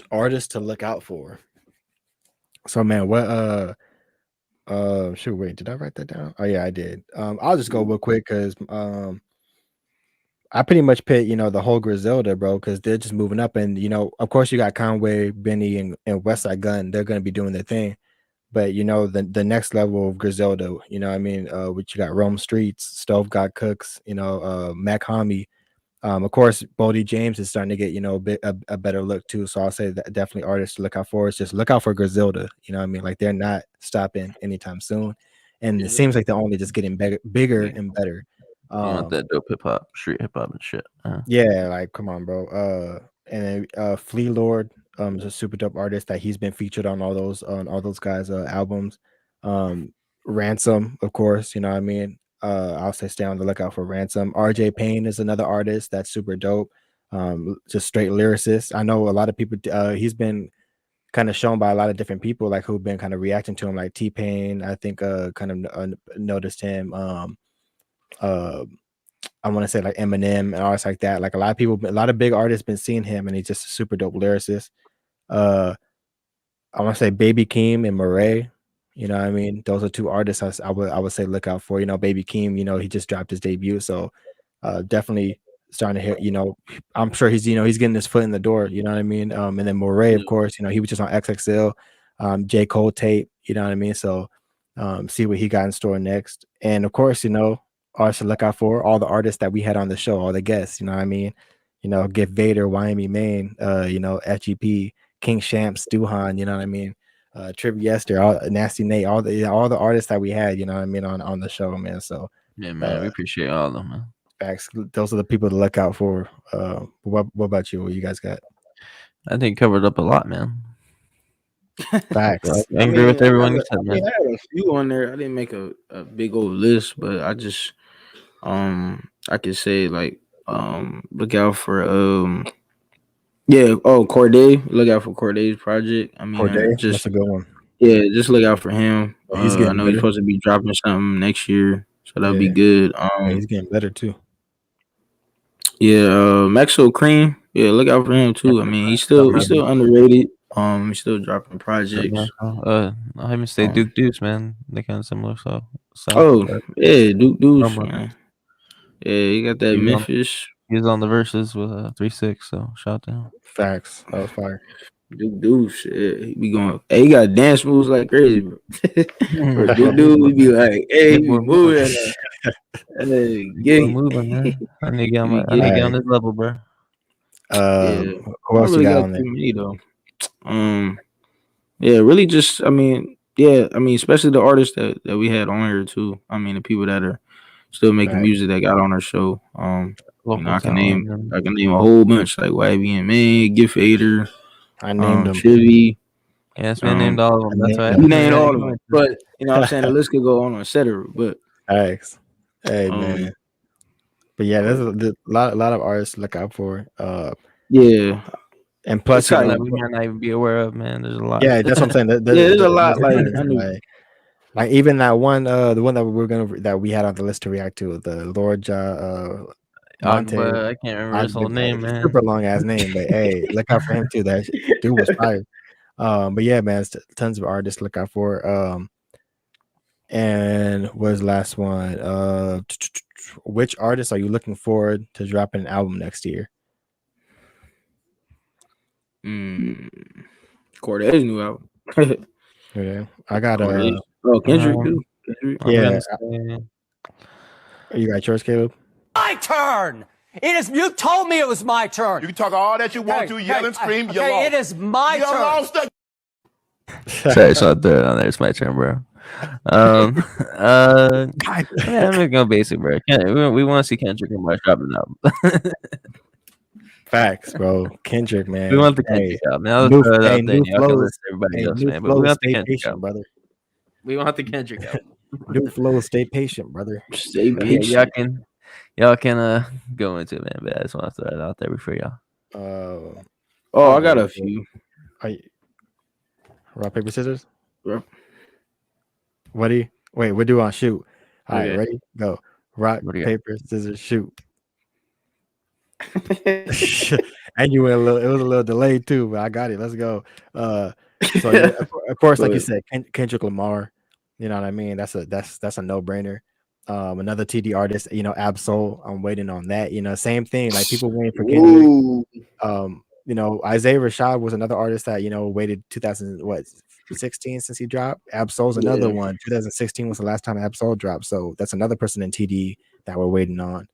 artists to look out for. So man, what shoot, wait, did I write that down? Oh yeah, I did. I'll just go real quick because I pretty much picked, the whole Griselda, bro, because they're just moving up. And, of course, you got Conway, Benny, and Westside Gunn. They're going to be doing their thing. But, the next level of Griselda, which you got Rome Streets, Stove Got Cooks, Mac Homie. Of course, Bodie James is starting to get, a better look, too. So I'll say that definitely artists to look out for. It's just look out for Griselda. Like they're not stopping anytime soon. And it seems like they're only just getting bigger and better. That dope hip hop, street hip hop and shit. Yeah, like come on, bro. And then Flea Lord is a super dope artist that he's been featured on all those guys' albums. Ransom, of course, I'll say stay on the lookout for Ransom. RJ Payne is another artist that's super dope. Just straight lyricist. I know a lot of people. He's been kind of shown by a lot of different people, like who've been kind of reacting to him, like T-Pain. I think kind of noticed him. Uh, I want to say like Eminem and artists like that. Like a lot of people, a lot of big artists been seeing him, and he's just a super dope lyricist. Uh, I want to say Baby Keem and Murray. You know what I mean? Those are two artists I would say look out for. You know, Baby Keem, you know, he just dropped his debut. So definitely starting to hear, you know, I'm sure he's, you know, he's getting his foot in the door, you know what I mean? And then Murray, of course, you know, he was just on XXL, J. Cole tape, you know what I mean? So see what he got in store next. And of course, you know, artists to look out for, all the artists that we had on the show, all the guests, you know what I mean? You know, Gift Vader, Wyoming, Maine, you know, FGP, King Shamps, Duhan, you know what I mean? Trip Yester, all Nasty Nate, all the artists that we had, you know what I mean, on the show, man. So Yeah, man, we appreciate all of them, man. facts. Those are the people to look out for. What about you? What you guys got? I think covered up a lot, man. Facts. I agree with everyone you said, I man. had a few on there. I didn't make a big old list, but I just I could say like look out for Corday. Look out for Corday's project. I mean, Corday, that's just a good one. yeah, just look out for him. Yeah, he's I getting know he's better. supposed to be dropping something next year, so that'll be Yeah. good. Yeah, he's getting better too. Maxwell Cream. Yeah, look out for him too. I mean, he's still underrated. He's still dropping projects. I haven't say Duke Deuce, man. They kind of similar, so. Yeah, Duke Deuce, Rumble. man. Yeah, he got that Memphis. He was on the verses with 3-6, so shout out to him. Facts. That was fire. Duke Deuce, yeah, he be going. Hey, he got dance moves like crazy, bro. For Duke Deuce, he be like, hey, he be moving. Moving, man. I need to get on this level, bro. Who else you got on there? Me, though. Yeah, really just, I mean, especially the artists that we had on here too. I mean, the people that are still making music that got on our show. You know, I can name a whole bunch like YBMA, Gift Vader, I named them. Chivy. Yeah, that's been named all of them. That's right. You named all of them. But you know what I'm saying, the list could go on, etc. But thanks. Hey man. But yeah, there's a lot of artists to look out for. Yeah. And plus, we might not even be aware of, man. There's a lot. Yeah, that's what I'm saying. There's a lot. Like even that one, the one that we had on the list to react to, the Lord Monte. I can't remember his whole name, man. Super long ass name, but hey, look out for him too. That dude was fire. But yeah, man, tons of artists to look out for. And what's the last one? Which artists are you looking forward to dropping an album next year? Corday's new album. Yeah, I got Kendrick too. Yeah. You got yours, Caleb? My turn. You told me it was my turn. You can talk all that you want to, yell and scream. You lost. It is my turn. Lost the- Sorry, so I'll throw it on there. It's my turn, bro. I'm gonna go basic, bro. We want to see Kendrick and Marsh dropping an album. Facts, bro. Kendrick, man. We want the Kendrick album. Now New flows, everybody else, man. But we want the Kendrick patient, album, brother. We want the Kendrick album. New flow, stay patient, brother. Stay patient. Y'all can go into it, man. But I just want to throw that out there before y'all. I got a few. Rock, paper, scissors? Yep. Wait, we're doing on shoot. All right, Okay. ready? Go. Rock, paper, scissors, shoot. And you went it was a little delayed too, but I got it. Let's go. So yeah, of course, like you said, Kendrick Lamar. You know what I mean? That's a no-brainer. Another TD artist, you know, Absol. I'm waiting on that. You know, same thing. Like people waiting for Kendrick. You know, Isaiah Rashad was another artist that, you know, waited 2016 since he dropped. Absol's another one. 2016 was the last time Absol dropped. So that's another person in TD that we're waiting on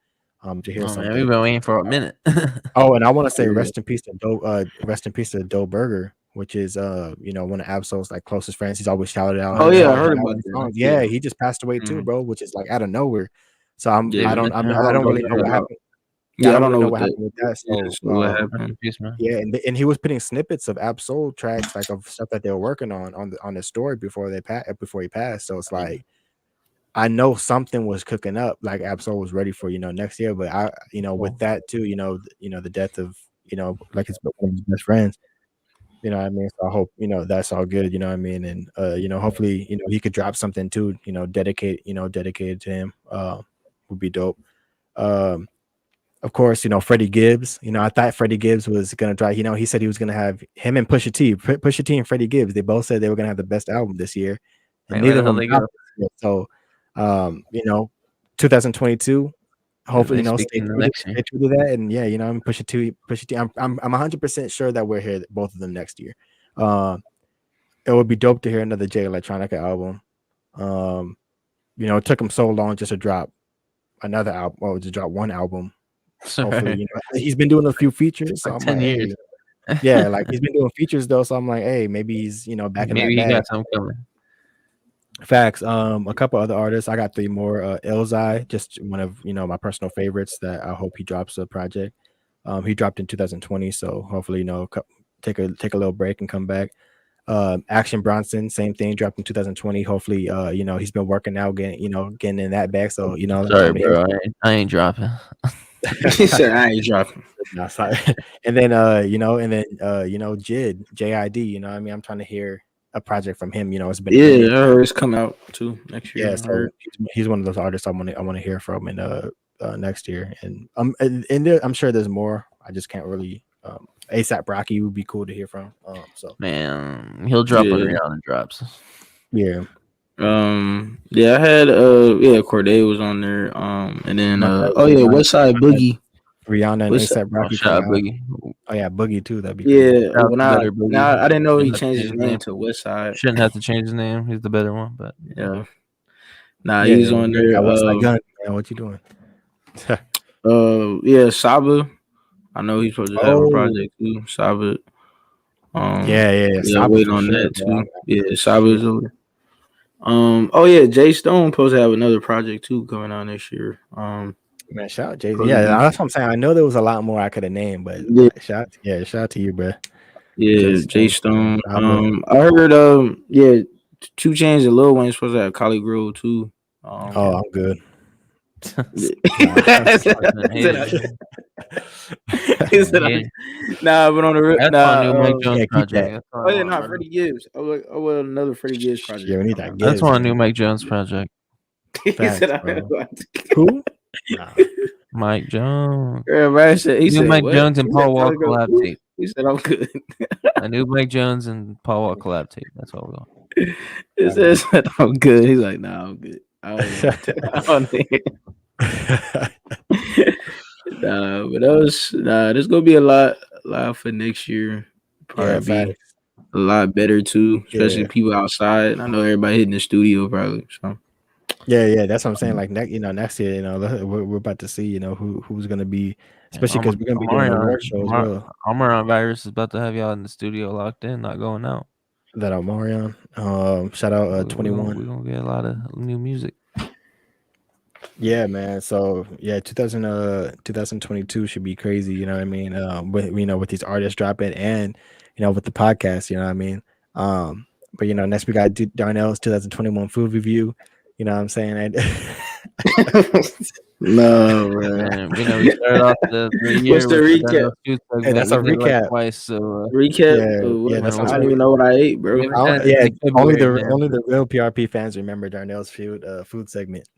to hear something. Man, we've been waiting for a minute. And I want to say rest in peace to Doe Burger, which is you know, one of Absol's like closest friends. He's always shouted out. I heard about that. Yeah, he just passed away too, bro, which is like out of nowhere. So I don't really know what happened. I don't know what happened with that. So what happened? Yeah, and he was putting snippets of Absol tracks, like of stuff that they were working on the story before he passed. So it's like I know something was cooking up, like Absol was ready for, you know, next year. But with that too, you know, the death of, you know, like one of his best friends. You know what I mean? So I hope, that's all good, you know what I mean? And hopefully, he could drop something too, dedicated to him. Would be dope. Um, of course, Freddie Gibbs. I thought Freddie Gibbs was gonna drop. He said he was gonna have him and Pusha T and Freddie Gibbs. They both said they were gonna have the best album this year, and Man, where neither the of hell them they dropped go? this year. So, 2022. Hopefully, They stay speaking the true, next year. stay true to that. And yeah, I'm Pusha T. I'm 100% sure that we're here both of them next year. It would be dope to hear another Jay Electronica album. It took him so long just to drop another album, or to drop one album. Hopefully, he's been doing a few features. So Like I'm 10 like, years. hey, yeah, like he's been doing features though. So I'm like, hey, maybe he's back in that Maybe he bag. got something coming. Facts. A couple other artists. I got 3 more. Elzai, just one of my personal favorites that I hope he drops a project. He dropped in 2020, so hopefully take a little break and come back. Action Bronson, same thing, dropped in 2020. Hopefully, he's been working out, getting in that bag. So Sorry, bro. I ain't dropping. He said I ain't dropping. No, sorry. And then JID. I mean, I'm trying to hear a project from him. It's been a minute. Yeah, I heard it's coming out too next year. Yeah, so he's one of those artists I want to hear from in next year. And I'm sure there's more. I just can't really. ASAP Rocky would be cool to hear from. So Man, he'll drop when Rihanna drops. yeah. Yeah, I had Corday was on there. And then West Side Boogie. Rihanna and ASAP Rocky. Boogie. Oh yeah, Boogie too. That'd be yeah. cool. When I didn't know he changed his name to West Side. Shouldn't have to change his name. He's the better one, but yeah. Nah, he's on there. What's that gun? Man, what you doing? Saba. I know he's supposed to have a project too. Saba. Saba waiting on sure, that too. bro. Yeah, Saba's over. Jay Stone supposed to have another project too coming out this year. Man, shout out Jay-Z. Yeah, that's what I'm saying. I know there was a lot more I could have named, but shout out to you, bro. Yeah, Jay Stone. I heard 2 Chainz and Lil Wayne supposed to have Collie Grove too. I'm good. But on the Mike Jones project. Freddie Gibbs. Another Freddie Gibbs project. Yeah, we need that. That's one new Mike Jones project. Who? Mike Jones. He said Mike Jones and Paul Wall collab tape. He said I'm good. I knew Mike Jones and Paul Wall collab tape. That's what we're going. He said I'm good. He's like, nah, I'm good. But there's gonna be a lot for next year. Probably be a lot better too, especially people outside. I know everybody hitting the studio probably. So yeah, that's what I'm saying. Like next year, we're about to see, who's gonna be, especially because we're gonna be doing a award show as well. Omarion Virus is about to have y'all in the studio locked in, not going out. That Omarion. Shout out 21. We're gonna get a lot of new music. Yeah, man. So yeah, 2022 should be crazy. You know what I mean? With these artists dropping, and with the podcast. You know what I mean? But next we got Darnell's 2021 food review. You know what I'm saying? No, man. We started off the year. What's the recap? Hey, that's a recap. Twice, so recap. Yeah, that's I don't even know what I ate, bro. Only the real PRP fans remember Darnell's food segment.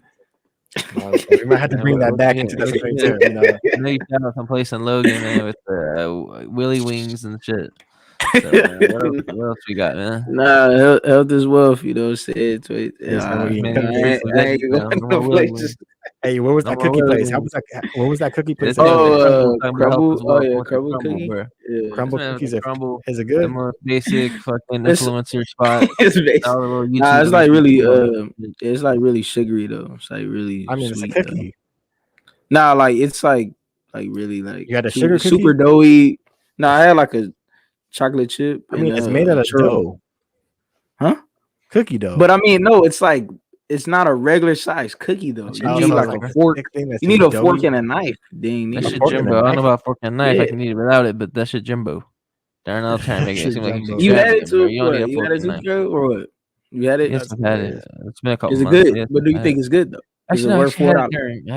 We might have to bring that back in 2022. Maybe shout out someplace in Logan, man, with the Willy Wings and shit. So, what else we got, man? Nah, health is wealth. You know what I'm saying? Hey, where was that cookie place? What was that cookie place? Crumble. Crumble cookie. Bro. Yeah. Crumble cookies. Crumble. Is it good? The most basic fucking influencer spot. It's like really, it's like really sugary though. It's like really. I mean, sweet, it's a cookie. Nah, like it's like really like you had a sugar cookie? Super doughy. Nah, I had like a chocolate chip. I mean, it's made out of dough. Huh? Cookie dough. But I mean, no, it's like it's not a regular size cookie though. You need like a fork. You need a fork and a knife. Dang, that shit Jimbo. I don't know about fork and knife. I can eat it without it, but that shit Jimbo. Darnell trying to make it seem like you had it too. You had it too, or what? You had it? Yes, I've had it. It's been a couple. Is it months. good? Yes, but do you think it's good though? Actually, I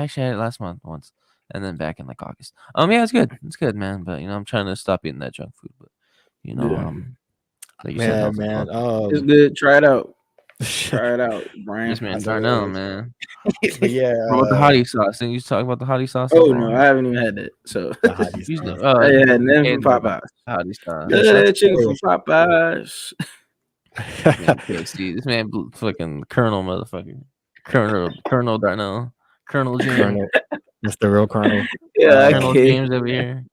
actually had it last month once, and then back in like August. Yeah, it's good. It's good, man. But I'm trying to stop eating that junk food. But you know, Yeah. that you said Man, something man. It's good. Try it out. But Try it out, Brian. this man I know it Darnell, is. man. yeah, What about the hottie sauce? Didn't you talk about the hottie sauce? Oh no, I haven't even had that. So the hottie You sauce. I ain't had nothing and from Popeyes. hottie sauce. Yo, shout out Good to chicken from Kanye. Popeyes. Man, KFC. This man fucking Colonel motherfucker. Colonel Darnell. Colonel James. Colonel. That's the real Colonel. Yeah, Colonel okay. James over here.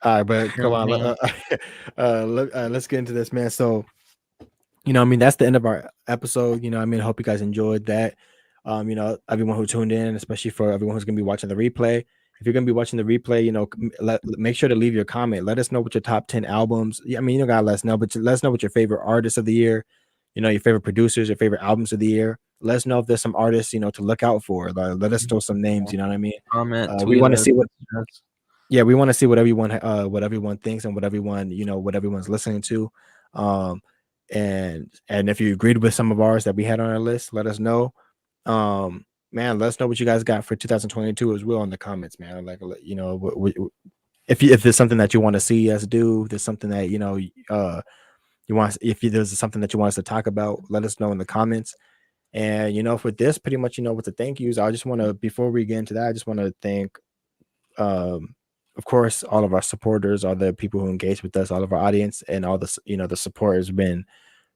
All right, but come Colonel on. James. Let's get into this, man. So, I mean, that's the end of our episode. I mean, I hope you guys enjoyed that. Everyone who tuned in, especially for everyone who's going to be watching the replay. If you're going to be watching the replay, make sure to leave your comment. Let us know what your top 10 albums. I mean, you don't gotta let us know, but let us know what your favorite artists of the year, your favorite producers, your favorite albums of the year. Let us know if there's some artists, to look out for. Let us know some names. You know what I mean? Comment. We Tweet want to us. see what. Yeah, we want to see what everyone thinks and what everyone's listening to. And if you agreed with some of ours that we had on our list, let us know. Man, let us know what you guys got for 2022 as well in the comments, man. Like, if there's something that you want to see us do, there's something that you want. If there's something that you want us to talk about, let us know in the comments. And for this, pretty much, with the thank yous, I just want to, before we get into that, I just want to thank, of course, all of our supporters, all the people who engage with us, all of our audience, and all the the support has been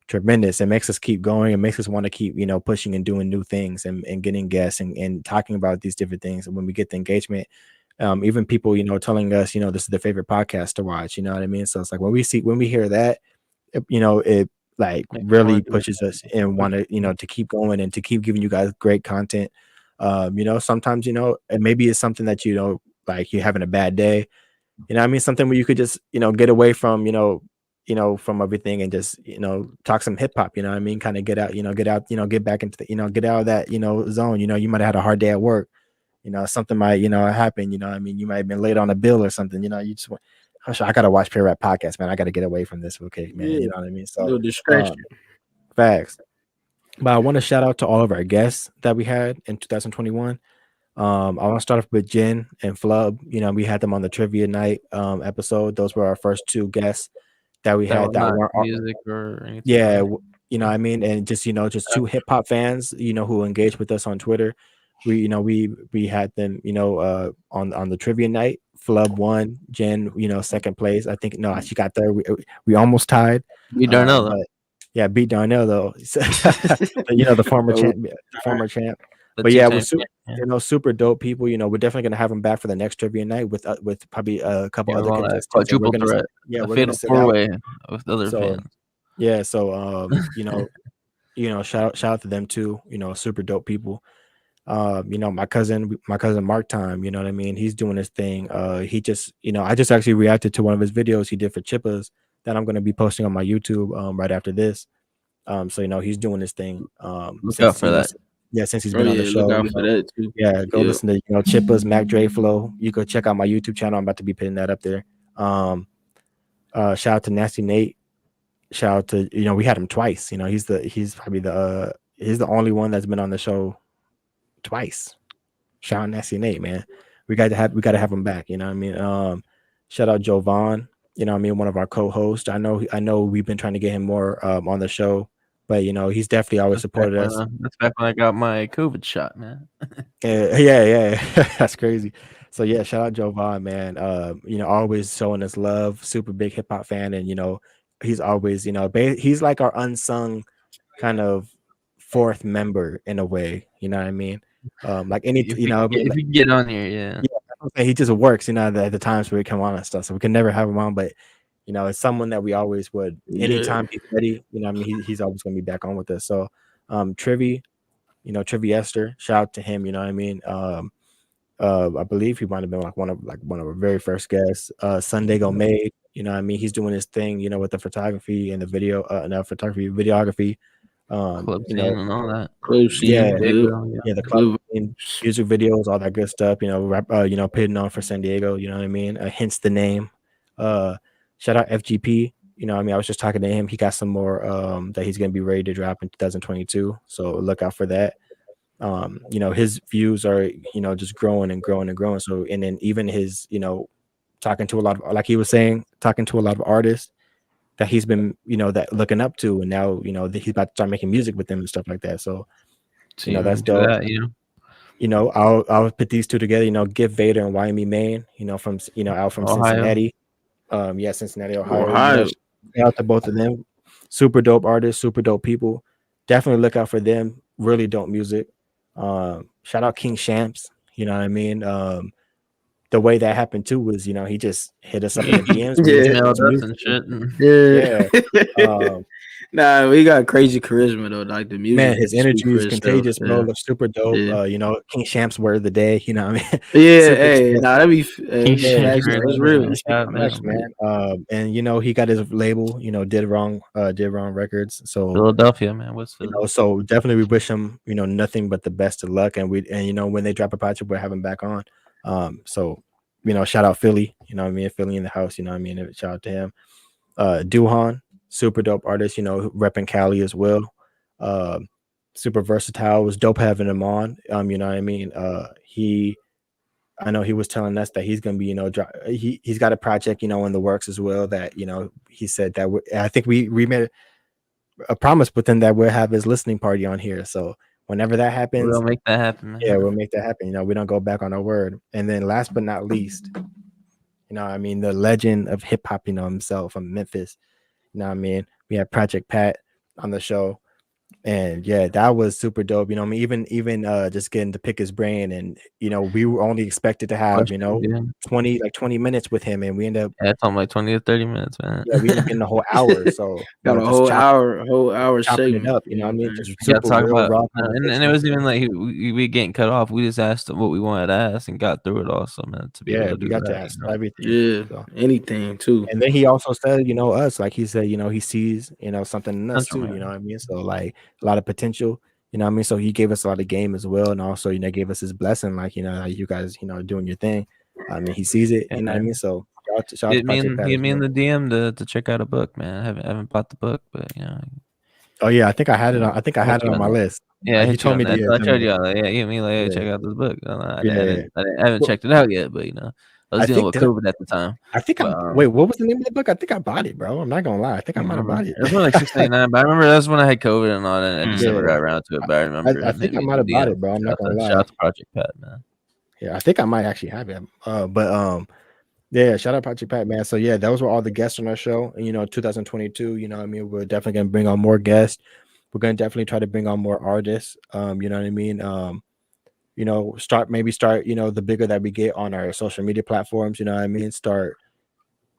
tremendous. It makes us keep going. It makes us want to keep pushing and doing new things and getting guests and talking about these different things. And when we get the engagement, even people telling us this is their favorite podcast to watch. You know what I mean? So it's like when we hear that, it like really pushes us and want to to keep going and to keep giving you guys great content. Sometimes and maybe it's something that like you're having a bad day. I mean, something where you could just get away from from everything and just talk some hip hop. I mean, kind of get out, get back into the, get out of that zone. You might have had a hard day at work. Something might happen. I mean, you might have been late on a bill or something. You just want, I gotta watch Pure Rap Podcast, man. I gotta get away from this, okay, man. Yeah. You know what I mean? So No distraction. facts. But I want to shout out to all of our guests that we had in 2021. I want to start off with Jen and Flub. We had them on the trivia night episode. Those were our first two guests that we had that weren't music or anything. Yeah, I mean, and just just two hip hop fans, who engaged with us on Twitter. We had them, on the trivia night. Flub won, Jen, second place. I think no, she got third. We almost tied. We Darnell. But, yeah, beat Darnell though. The former champ. But yeah, we're super dope people. We're definitely gonna have them back for the next trivia night with probably a couple other contestants. Quadruple threat. We're fatal gonna sit out. four-way with other fans. Yeah, so shout out to them too. Super dope people. My cousin Mark Time. You know what I mean? He's doing his thing. He just I just actually reacted to one of his videos he did for Chippas that I'm gonna be posting on my YouTube right after this. So he's doing his thing. Look out for that. Since he's been on the show. Look out for that too. Yeah, go listen to Chippas, Mac Dre Flow. You go check out my YouTube channel. I'm about to be putting that up there. Shout out to Nasty Nate. Shout out to we had him twice. He's probably he's the only one that's been on the show twice. Shout out Nasty Nate, man. We got to have him back. You know what I mean? Shout out Jovan. One of our co-hosts. I know we've been trying to get him more on the show. But he's definitely always supported us. That's back when I got my COVID shot, man. Yeah. That's crazy. So yeah, shout out Jovan, man. Always showing us love. Super big hip hop fan, and he's always he's like our unsung kind of fourth member in a way. You know what I mean? Like any if you get on here, yeah. He just works. At the times where we come on and stuff, so we can never have him on, but. It's someone that we always would anytime he's ready. I mean, he's always going to be back on with us. So, Trivy, Trivy Esther, shout out to him. You know what I mean? I believe he might have been like one of our very first guests. Sunday Go Made, what I mean? He's doing his thing, with the photography and the video, videography. Club scene and all that. The club scene, music videos, all that good stuff. Pitting on for San Diego. You know what I mean? Hence the name. Shout out FGP. I mean, I was just talking to him. He got some more that he's going to be ready to drop in 2022. So look out for that. His views are, just growing and growing and growing. So, and then even his, talking to a lot of, like he was saying, talking to a lot of artists, that he's been, that looking up to, and now, that he's about to start making music with them and stuff like that. So, to even that's do dope. that, I'll put these two together, Give Vader and Wyoming, Maine, from, out from Ohio. Cincinnati. Cincinnati, Ohio. Ohio. Shout out to both of them. Super dope artists, super dope people. Definitely look out for them. Really dope music. Shout out King Shamps. You know what I mean? The way that happened too was, he just hit us up in the DMs. We listened to his Emailed us music. and shit. Yeah. Nah, we got crazy charisma though. Like the music, Man, his energy is itself. contagious, bro. Yeah. Looks super dope. Yeah. King Shamps word of the day. You know what I mean? Yeah, Super hey, excited. nah, that'd be King facts, Shamps, though. That's man. real. Shout out, Facts, man. And he got his label, did wrong records. So Philadelphia, man. What's Philly? so definitely we wish him, nothing but the best of luck. And when they drop a project, we'll have him back on. So shout out Philly, Philly in the house, and shout out to him. Duhan, super dope artist, repping Cali as well. Super versatile. It was dope having him on. You know what I mean? I know he was telling us that he's gonna be, he's got a project, in the works as well. That he said that I think we made a promise with him that we'll have his listening party on here. So whenever that happens, We'll make that happen, man. yeah, we'll make that happen. We don't go back on our word. And then last but not least, the legend of hip hop, himself from Memphis. We had Project Pat on the show. And yeah, that was super dope. Even just getting to pick his brain, and we were only expected to have 20 minutes with him, and we ended up it's on like 20 to 30 minutes, man. Yeah, we ended up getting a whole hour. So got a whole hour chopping segment. it up. You know what I mean? Just You gotta super talk real, about, raw and it wasn't even like we getting cut off. We just asked what we wanted to ask and got through it all. So man, to be able to do we got that, to ask everything. Yeah, So. anything too. And then he also said, us, like he said, he sees, something in us too. Man. You know what I mean? So like a lot of potential. You know what I mean? So he gave us a lot of game as well, and also gave us his blessing, like like you guys doing your thing. I mean, he sees it. You know what I mean? So shout out to Project Pat. Hit me in the DM to check out a book, man. I haven't bought the book, but Oh yeah, I think I had it on. I think I had it on my list. Yeah, he told me that. to. So I showed y'all. Yeah, he hit me like, hey, check out this book. I haven't checked it out yet, but I was dealing with COVID at the time. I think wait, what was the name of the book? I think I bought it, bro. I'm not gonna lie. I think I might have bought it. It was only like $6.99, but I remember that's when I had COVID and all that. And I just never got around to it. But I remember. I think I might have bought it, bro. I'm not gonna lie. Shout out to Project Pat, man. Yeah, I think I might actually have it. Yeah, shout out Project Pat, man. So yeah, those were all the guests on our show. And 2022, we're definitely gonna bring on more guests. We're gonna definitely try to bring on more artists. You know what I mean? Start the bigger that we get on our social media platforms, start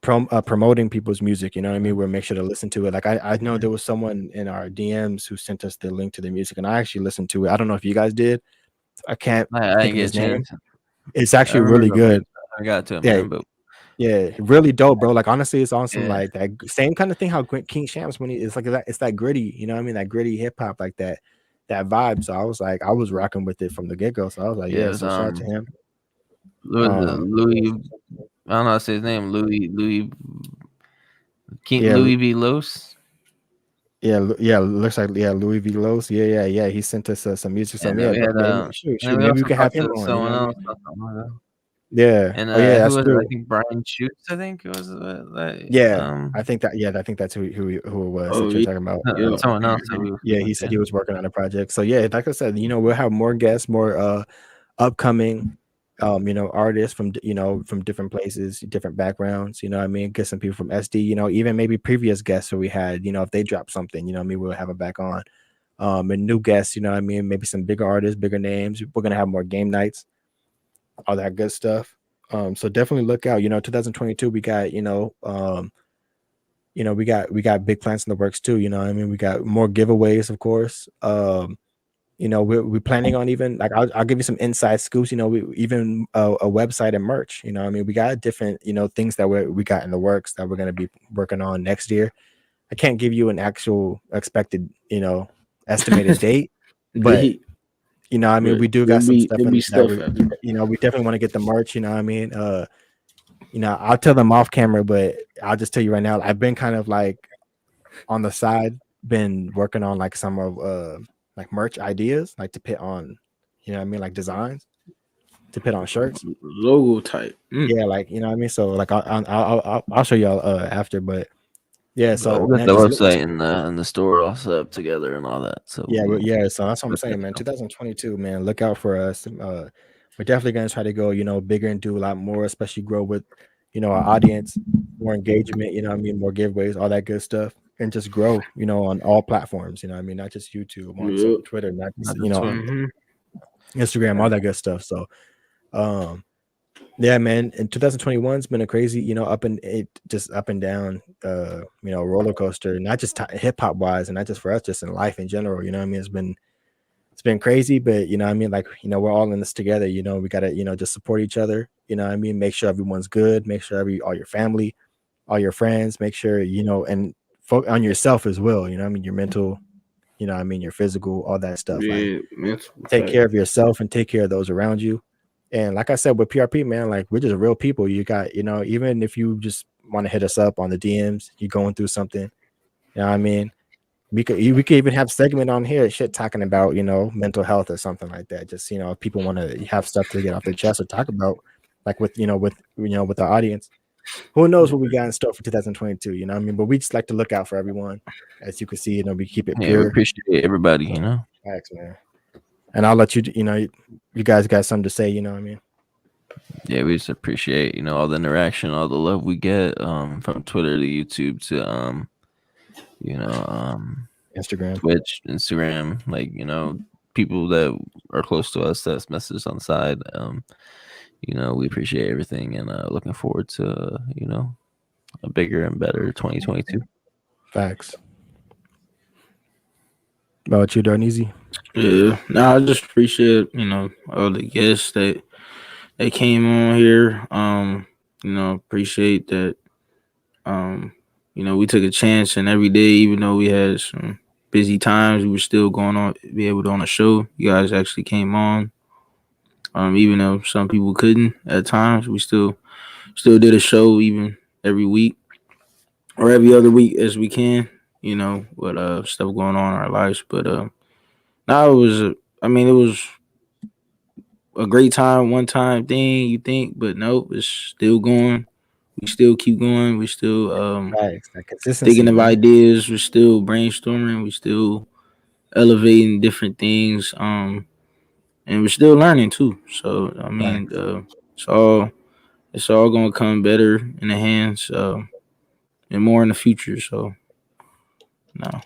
promoting people's music, we'll make sure to listen to it. Like I know there was someone in our DMs who sent us the link to the music, and I actually listened to it. I don't know if you guys did. I can't think of his name. It's actually really good. I got to him, but yeah, really dope, bro. Like honestly, it's on some like that same kind of thing. How King Shamps when it's like that, it's that gritty, that gritty hip hop, like that vibe. So I was rocking with it from the get go. So I was like, so shout out to him. Louis, I don't know how to say his name. Louis V. Los. Yeah, looks like Louis V. Los. Yeah. He sent us some music. So maybe we can have him on. Someone else. Yeah. And that's who was true. it? I think Brian Schutz. I think it was. I think that's who it was that you're talking about. Someone else. He said he was working on a project. So yeah, like I said, we'll have more guests, more upcoming artists from from different places, different backgrounds, get some people from SD, even maybe previous guests who we had, if they drop something, we'll have it back on. And new guests, maybe some bigger artists, bigger names. We're gonna have more game nights, all that good stuff. So definitely look out. 2022 we got we got big plans in the works too. We got more giveaways, of course. We're planning on even like I'll give you some inside scoops. We even a website and merch. We got different things that we got in the works that we're gonna be working on next year. I can't give you an actual expected estimated date, but we do got some stuff. We definitely want to get the merch. I'll tell them off camera, but I'll just tell you right now. I've been kind of like on the side, been working on like some of like merch ideas, like to put on, like designs to put on shirts, logo type. Yeah, like So like I'll show y'all after, but Yeah, But so we'll get man, the just look. website and the store all set up together and all that. So Yeah, we'll yeah. So that's what I'm look at saying, man. it. 2022, man. Look out for us. We're definitely gonna try to go, bigger and do a lot more, especially grow with, our audience, more engagement. You know, what I mean, more giveaways, all that good stuff, and just grow. On all platforms. You know, what I mean, not just YouTube, on Yep. Twitter, not just Not the Twitter. Mm-hmm. Instagram, all that good stuff. So, um, yeah, man. And 2021's been a crazy, just up and down, roller coaster. Not just hip hop wise, and not just for us, just in life in general. You know, what I mean, it's been crazy, but you know what I mean, like, we're all in this together. We gotta, just support each other. You know what I mean, make sure everyone's good, make sure all your family, all your friends, make sure, and on yourself as well. You know what I mean, your mental, what I mean, your physical, all that stuff. Like, Yeah, mental. take care of yourself and take care of those around you. And like I said, with PRP, man, like, we're just real people. You got, even if you just want to hit us up on the DMs, you're going through something, you know what I mean, we could even have segment on here, shit, talking about, mental health or something like that. Just, if people want to have stuff to get off their chest or talk about, like, with our audience, who knows what we got in store for 2022, you know what I mean? But we just like to look out for everyone. As you can see, we keep it Yeah, we pure. appreciate everybody, Thanks, man. And I'll let you, you guys got something to say, you know what I mean? Yeah, we just appreciate, all the interaction, all the love we get from Twitter to YouTube to Instagram. Twitch, Instagram, like, people that are close to us that's messages on the side. We appreciate everything and looking forward to, a bigger and better 2022. Facts. About you, Darneezy? Yeah. No, I just appreciate, all the guests that came on here. Appreciate that. We took a chance, and every day, even though we had some busy times, we were still going on, be able to on a show. You guys actually came on. Even though some people couldn't at times, we still did a show even every week or every other week as we can. With stuff going on in our lives, but now it was. It was a great time, one time thing, you think, but nope, it's still going. We still keep going. We still Facts. That consistency, thinking of man. ideas. We're still brainstorming. We still elevating different things. And we're still learning too. So it's all gonna come better in the hands, and more in the future. So no,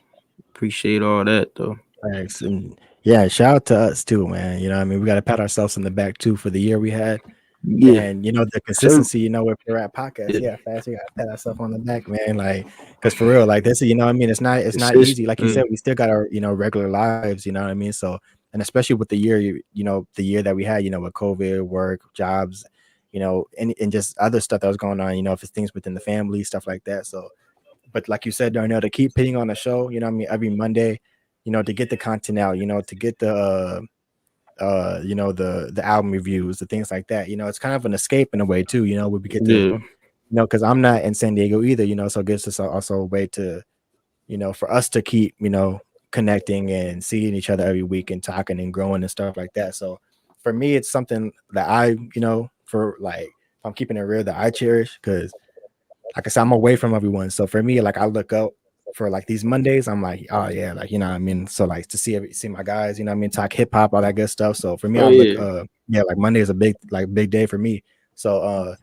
appreciate all that though. Thanks. And yeah, shout out to us too, man. You know what I mean? We got to pat ourselves in the back too for the year we had. Yeah, And the consistency, with we're at podcast, yeah, fast. We gotta pat ourselves on the back, man. Like, because for real, like this, what I mean, it's not easy. Like you said, we still got our regular lives, you know what I mean. So, and especially with the year, the year that we had, with COVID, work, jobs, and just other stuff that was going on, if it's things within the family, stuff like that. So, but like you said, Darnell, to keep hitting on the show, what I mean, every Monday, to get the content out, to get the the album reviews, the things like that, it's kind of an escape in a way too, where we get to, because I'm not in San Diego either, so it gives us also a way to, for us to keep, connecting and seeing each other every week and talking and growing and stuff like that. So for me, it's something that I, for like, if I'm keeping it real, that I cherish, because like I said, I'm away from everyone. So for me, like, I look up for like these Mondays, I'm like, oh yeah, like, what I mean, so like to see my guys, what I mean, talk hip hop, all that good stuff. So for me, I look like Monday is a big day for me. So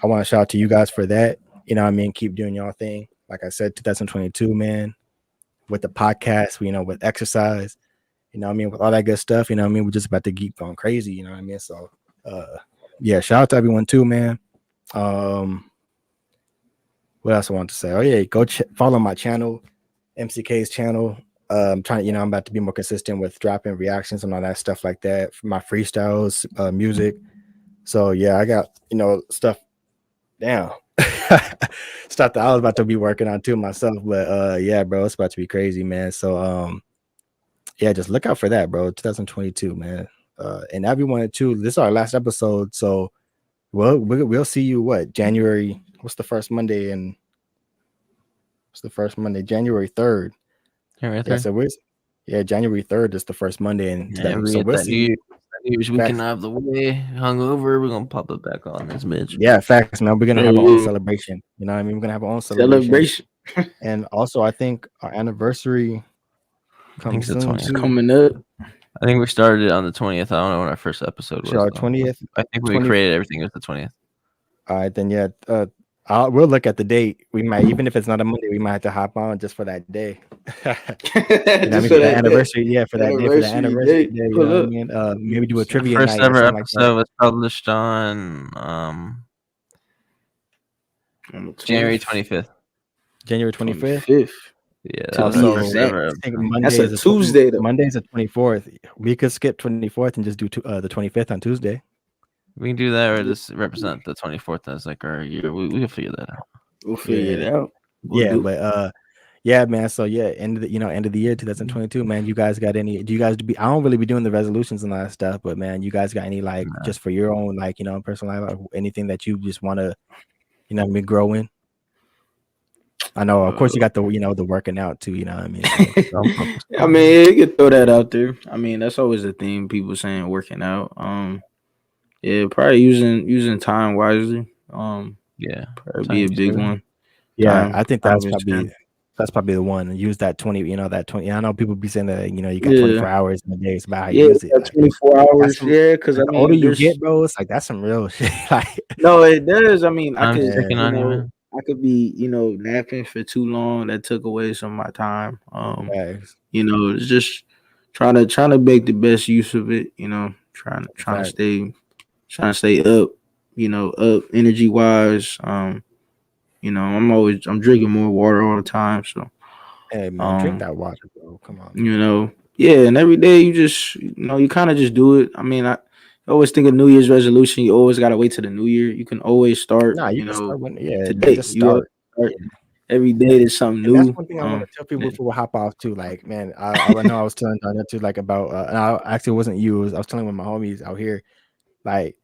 I want to shout out to you guys for that. What I mean, keep doing y'all thing. Like I said, 2022, man, with the podcast, with exercise, what I mean, with all that good stuff, what I mean, we're just about to keep going crazy, what I mean. So yeah, shout out to everyone too, man. What else I want to say? Oh yeah, go follow my channel, MCK's channel. I'm trying, I'm about to be more consistent with dropping reactions and all that stuff like that. For my freestyles, music. So yeah, I got stuff down, stuff that I was about to be working on too myself. But yeah, bro, it's about to be crazy, man. So yeah, just look out for that, bro. 2022, man. And everyone too. This is our last episode, so we'll see you January. What's the first Monday? And what's the first Monday? January 3rd. Yeah, so January 3rd is the first Monday, and so we'll see. New Year's weekend out of the way, hungover. We're gonna pop it back on this bitch. Yeah, facts, man. We're gonna have our own celebration. You know what I mean? We're gonna have our own celebration. And also, I think our anniversary I think comes it's the soon 20th. It's too. coming up. I think we started it on the 20th. I don't know when our first episode So was our though. 20th, I think we 20. created everything with the 20th. All right, then yeah. We'll look at the date. We might, even if it's not a Monday, we might have to hop on just for that day. You know what I mean? Just For for the that day. anniversary, yeah, for that day, for the Anniversary anniversary date. day. You Pull know what I up. mean? Maybe do a The trivia first night or ever something like that. episode was published on On the January 20th, 25th. January 25th. 25th. Yeah, To that was be our first exact. ever I think episode. Monday That's a is Tuesday though. Monday's the 24th. We could skip 24th and just do the 25th on Tuesday. We can do that or just represent the 24th as like our year. We'll figure that out. We'll figure it out. Yeah, but yeah, man. So yeah, end of the year 2022, man. You guys got any? Do you guys I don't really be doing the resolutions and all that stuff, but man, you guys got any like just for your own like personal life, anything that you just want to grow in? I know, of course, you got the the working out too. You know what I mean? So, I mean, you could throw that out there. I mean, that's always the thing. People saying working out. Yeah, probably using time wisely. Yeah, Probably be a big one. yeah, Time, I think time that's is probably spent. that's probably the one. Use that 20. That 20. I know people be saying that you got 24 hours in a day. It's about how you Yeah, use it. Like, 24 that's hours. some, Yeah, because I the older mean, you there's get, bro, it's like that's some real shit. Like, no, it does. I mean, I I'm could, checking on you, man. I could be, napping for too long. That took away some of my time. facts, It's just trying to make the best use of it. Trying to facts. stay up. Up energy wise. I'm drinking more water all the time. So, Hey man, drink that water, bro. Come on. yeah, and every day you just, you kind of just do it. I mean, I always think of New Year's resolution. You always gotta wait till the New Year. You can always start. Nah, you can start when Today. just You always start. start. Yeah. Every day there's something And that's new. one thing I want to tell people Yeah. before we hop off too. Like, man, I know I was telling Daniel too, like about, and actually it wasn't you. I was telling one of my homies out here, like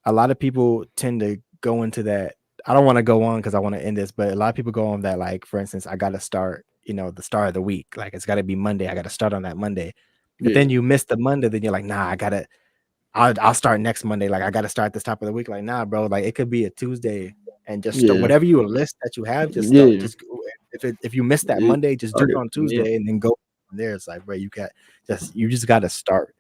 a lot of people tend to go into that. I don't want to go on because I want to end this, but a lot of people go on that. Like, for instance, I got to start, the start of the week. Like, it's got to be Monday. I got to start on that Monday. But then you miss the Monday. Then you're like, nah, I'll start next Monday. Like, I got to start this top of the week. Like, nah, bro. Like, it could be a Tuesday and just start, whatever you list that you have. Just start. Just if you miss that Monday, just do it on Tuesday and then go from there. It's like, bro, you just got to start.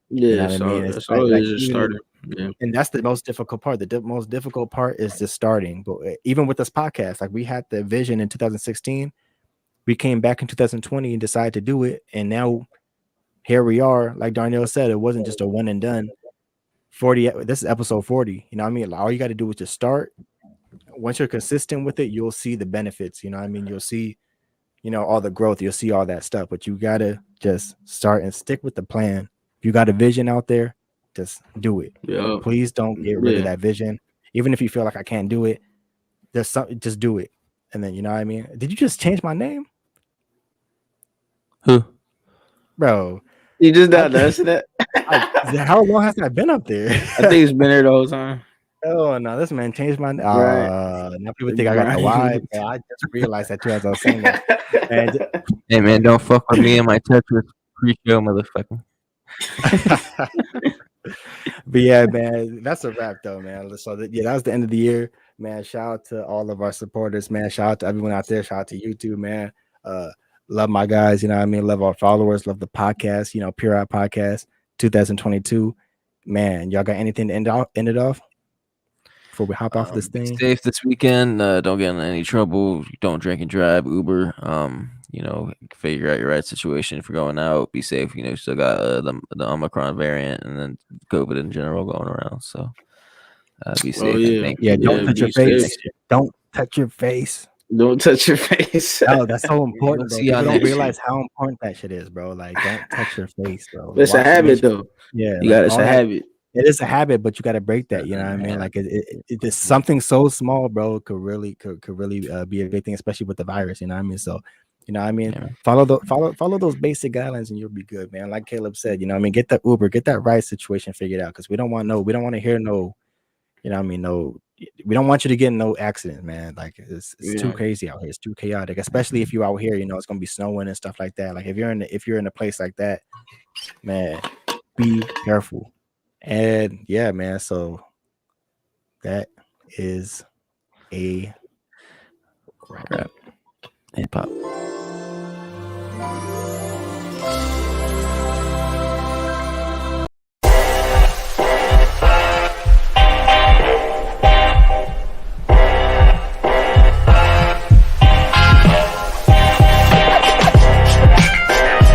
Yeah, You know what I mean? it's It's like always just even starting. Yeah. and that's the most difficult part. The most difficult part is just starting. But even with this podcast, like we had the vision in 2016, we came back in 2020 and decided to do it, and now here we are. Like Darnell said, it wasn't just a one and done. 40. This is episode 40. You know what I mean? All you got to do is just start. Once you're consistent with it, you'll see the benefits. You know what I mean? You'll see, all the growth. You'll see all that stuff. But you gotta just start and stick with the plan. If you got a vision out there, just do it. Yeah. Please don't get rid of that vision. Even if you feel like I can't do it, just do it. And then, you know what I mean? Did you just change my name? Who? Bro. You just not answer that? How long has that been up there? I think it's been there the whole time. Oh no, this man changed my name. Right. Now people think I got the Y. Man, I just realized that too as I was saying that. And Hey man, don't fuck with me and my Tetris pre-show, motherfucker. but yeah, man, that's a wrap though, man. So that was the end of the year, man. Shout out to all of our supporters, man. Shout out to everyone out there. Shout out to you too, man. Love my guys, you know what I mean? Love our followers, love the podcast, Pure Out Podcast 2022. Man, y'all got anything to end it off before we hop off this thing? Be safe this weekend. Don't get in any trouble. Don't drink and drive. Uber. Figure out your right situation if you're going out. Be safe. You still got the Omicron variant and then COVID in general going around. So be safe. Don't touch your face. Don't touch your face. Don't touch your face. Oh, that's so important, bro. People don't realize how important that shit is, bro. Like, don't touch your face, bro. It's a habit, though. Yeah, it's a habit. It is a habit, but you got to break that. You know what I mean? Like, it is something so small, bro. Could really be a big thing, especially with the virus. You know what I mean? So, you know what I mean? Yeah. Follow those basic guidelines, and you'll be good, man. Like Caleb said, you know what I mean? Get that Uber, get that ride situation figured out, because we don't want to hear no. You know what I mean? We don't want you to get in no accident, man. Like it's too crazy out here. It's too chaotic, especially if you're out here. It's gonna be snowing and stuff like that. Like if you're in a place like that, man, be careful. And yeah, man. So that is a wrap. hip hop.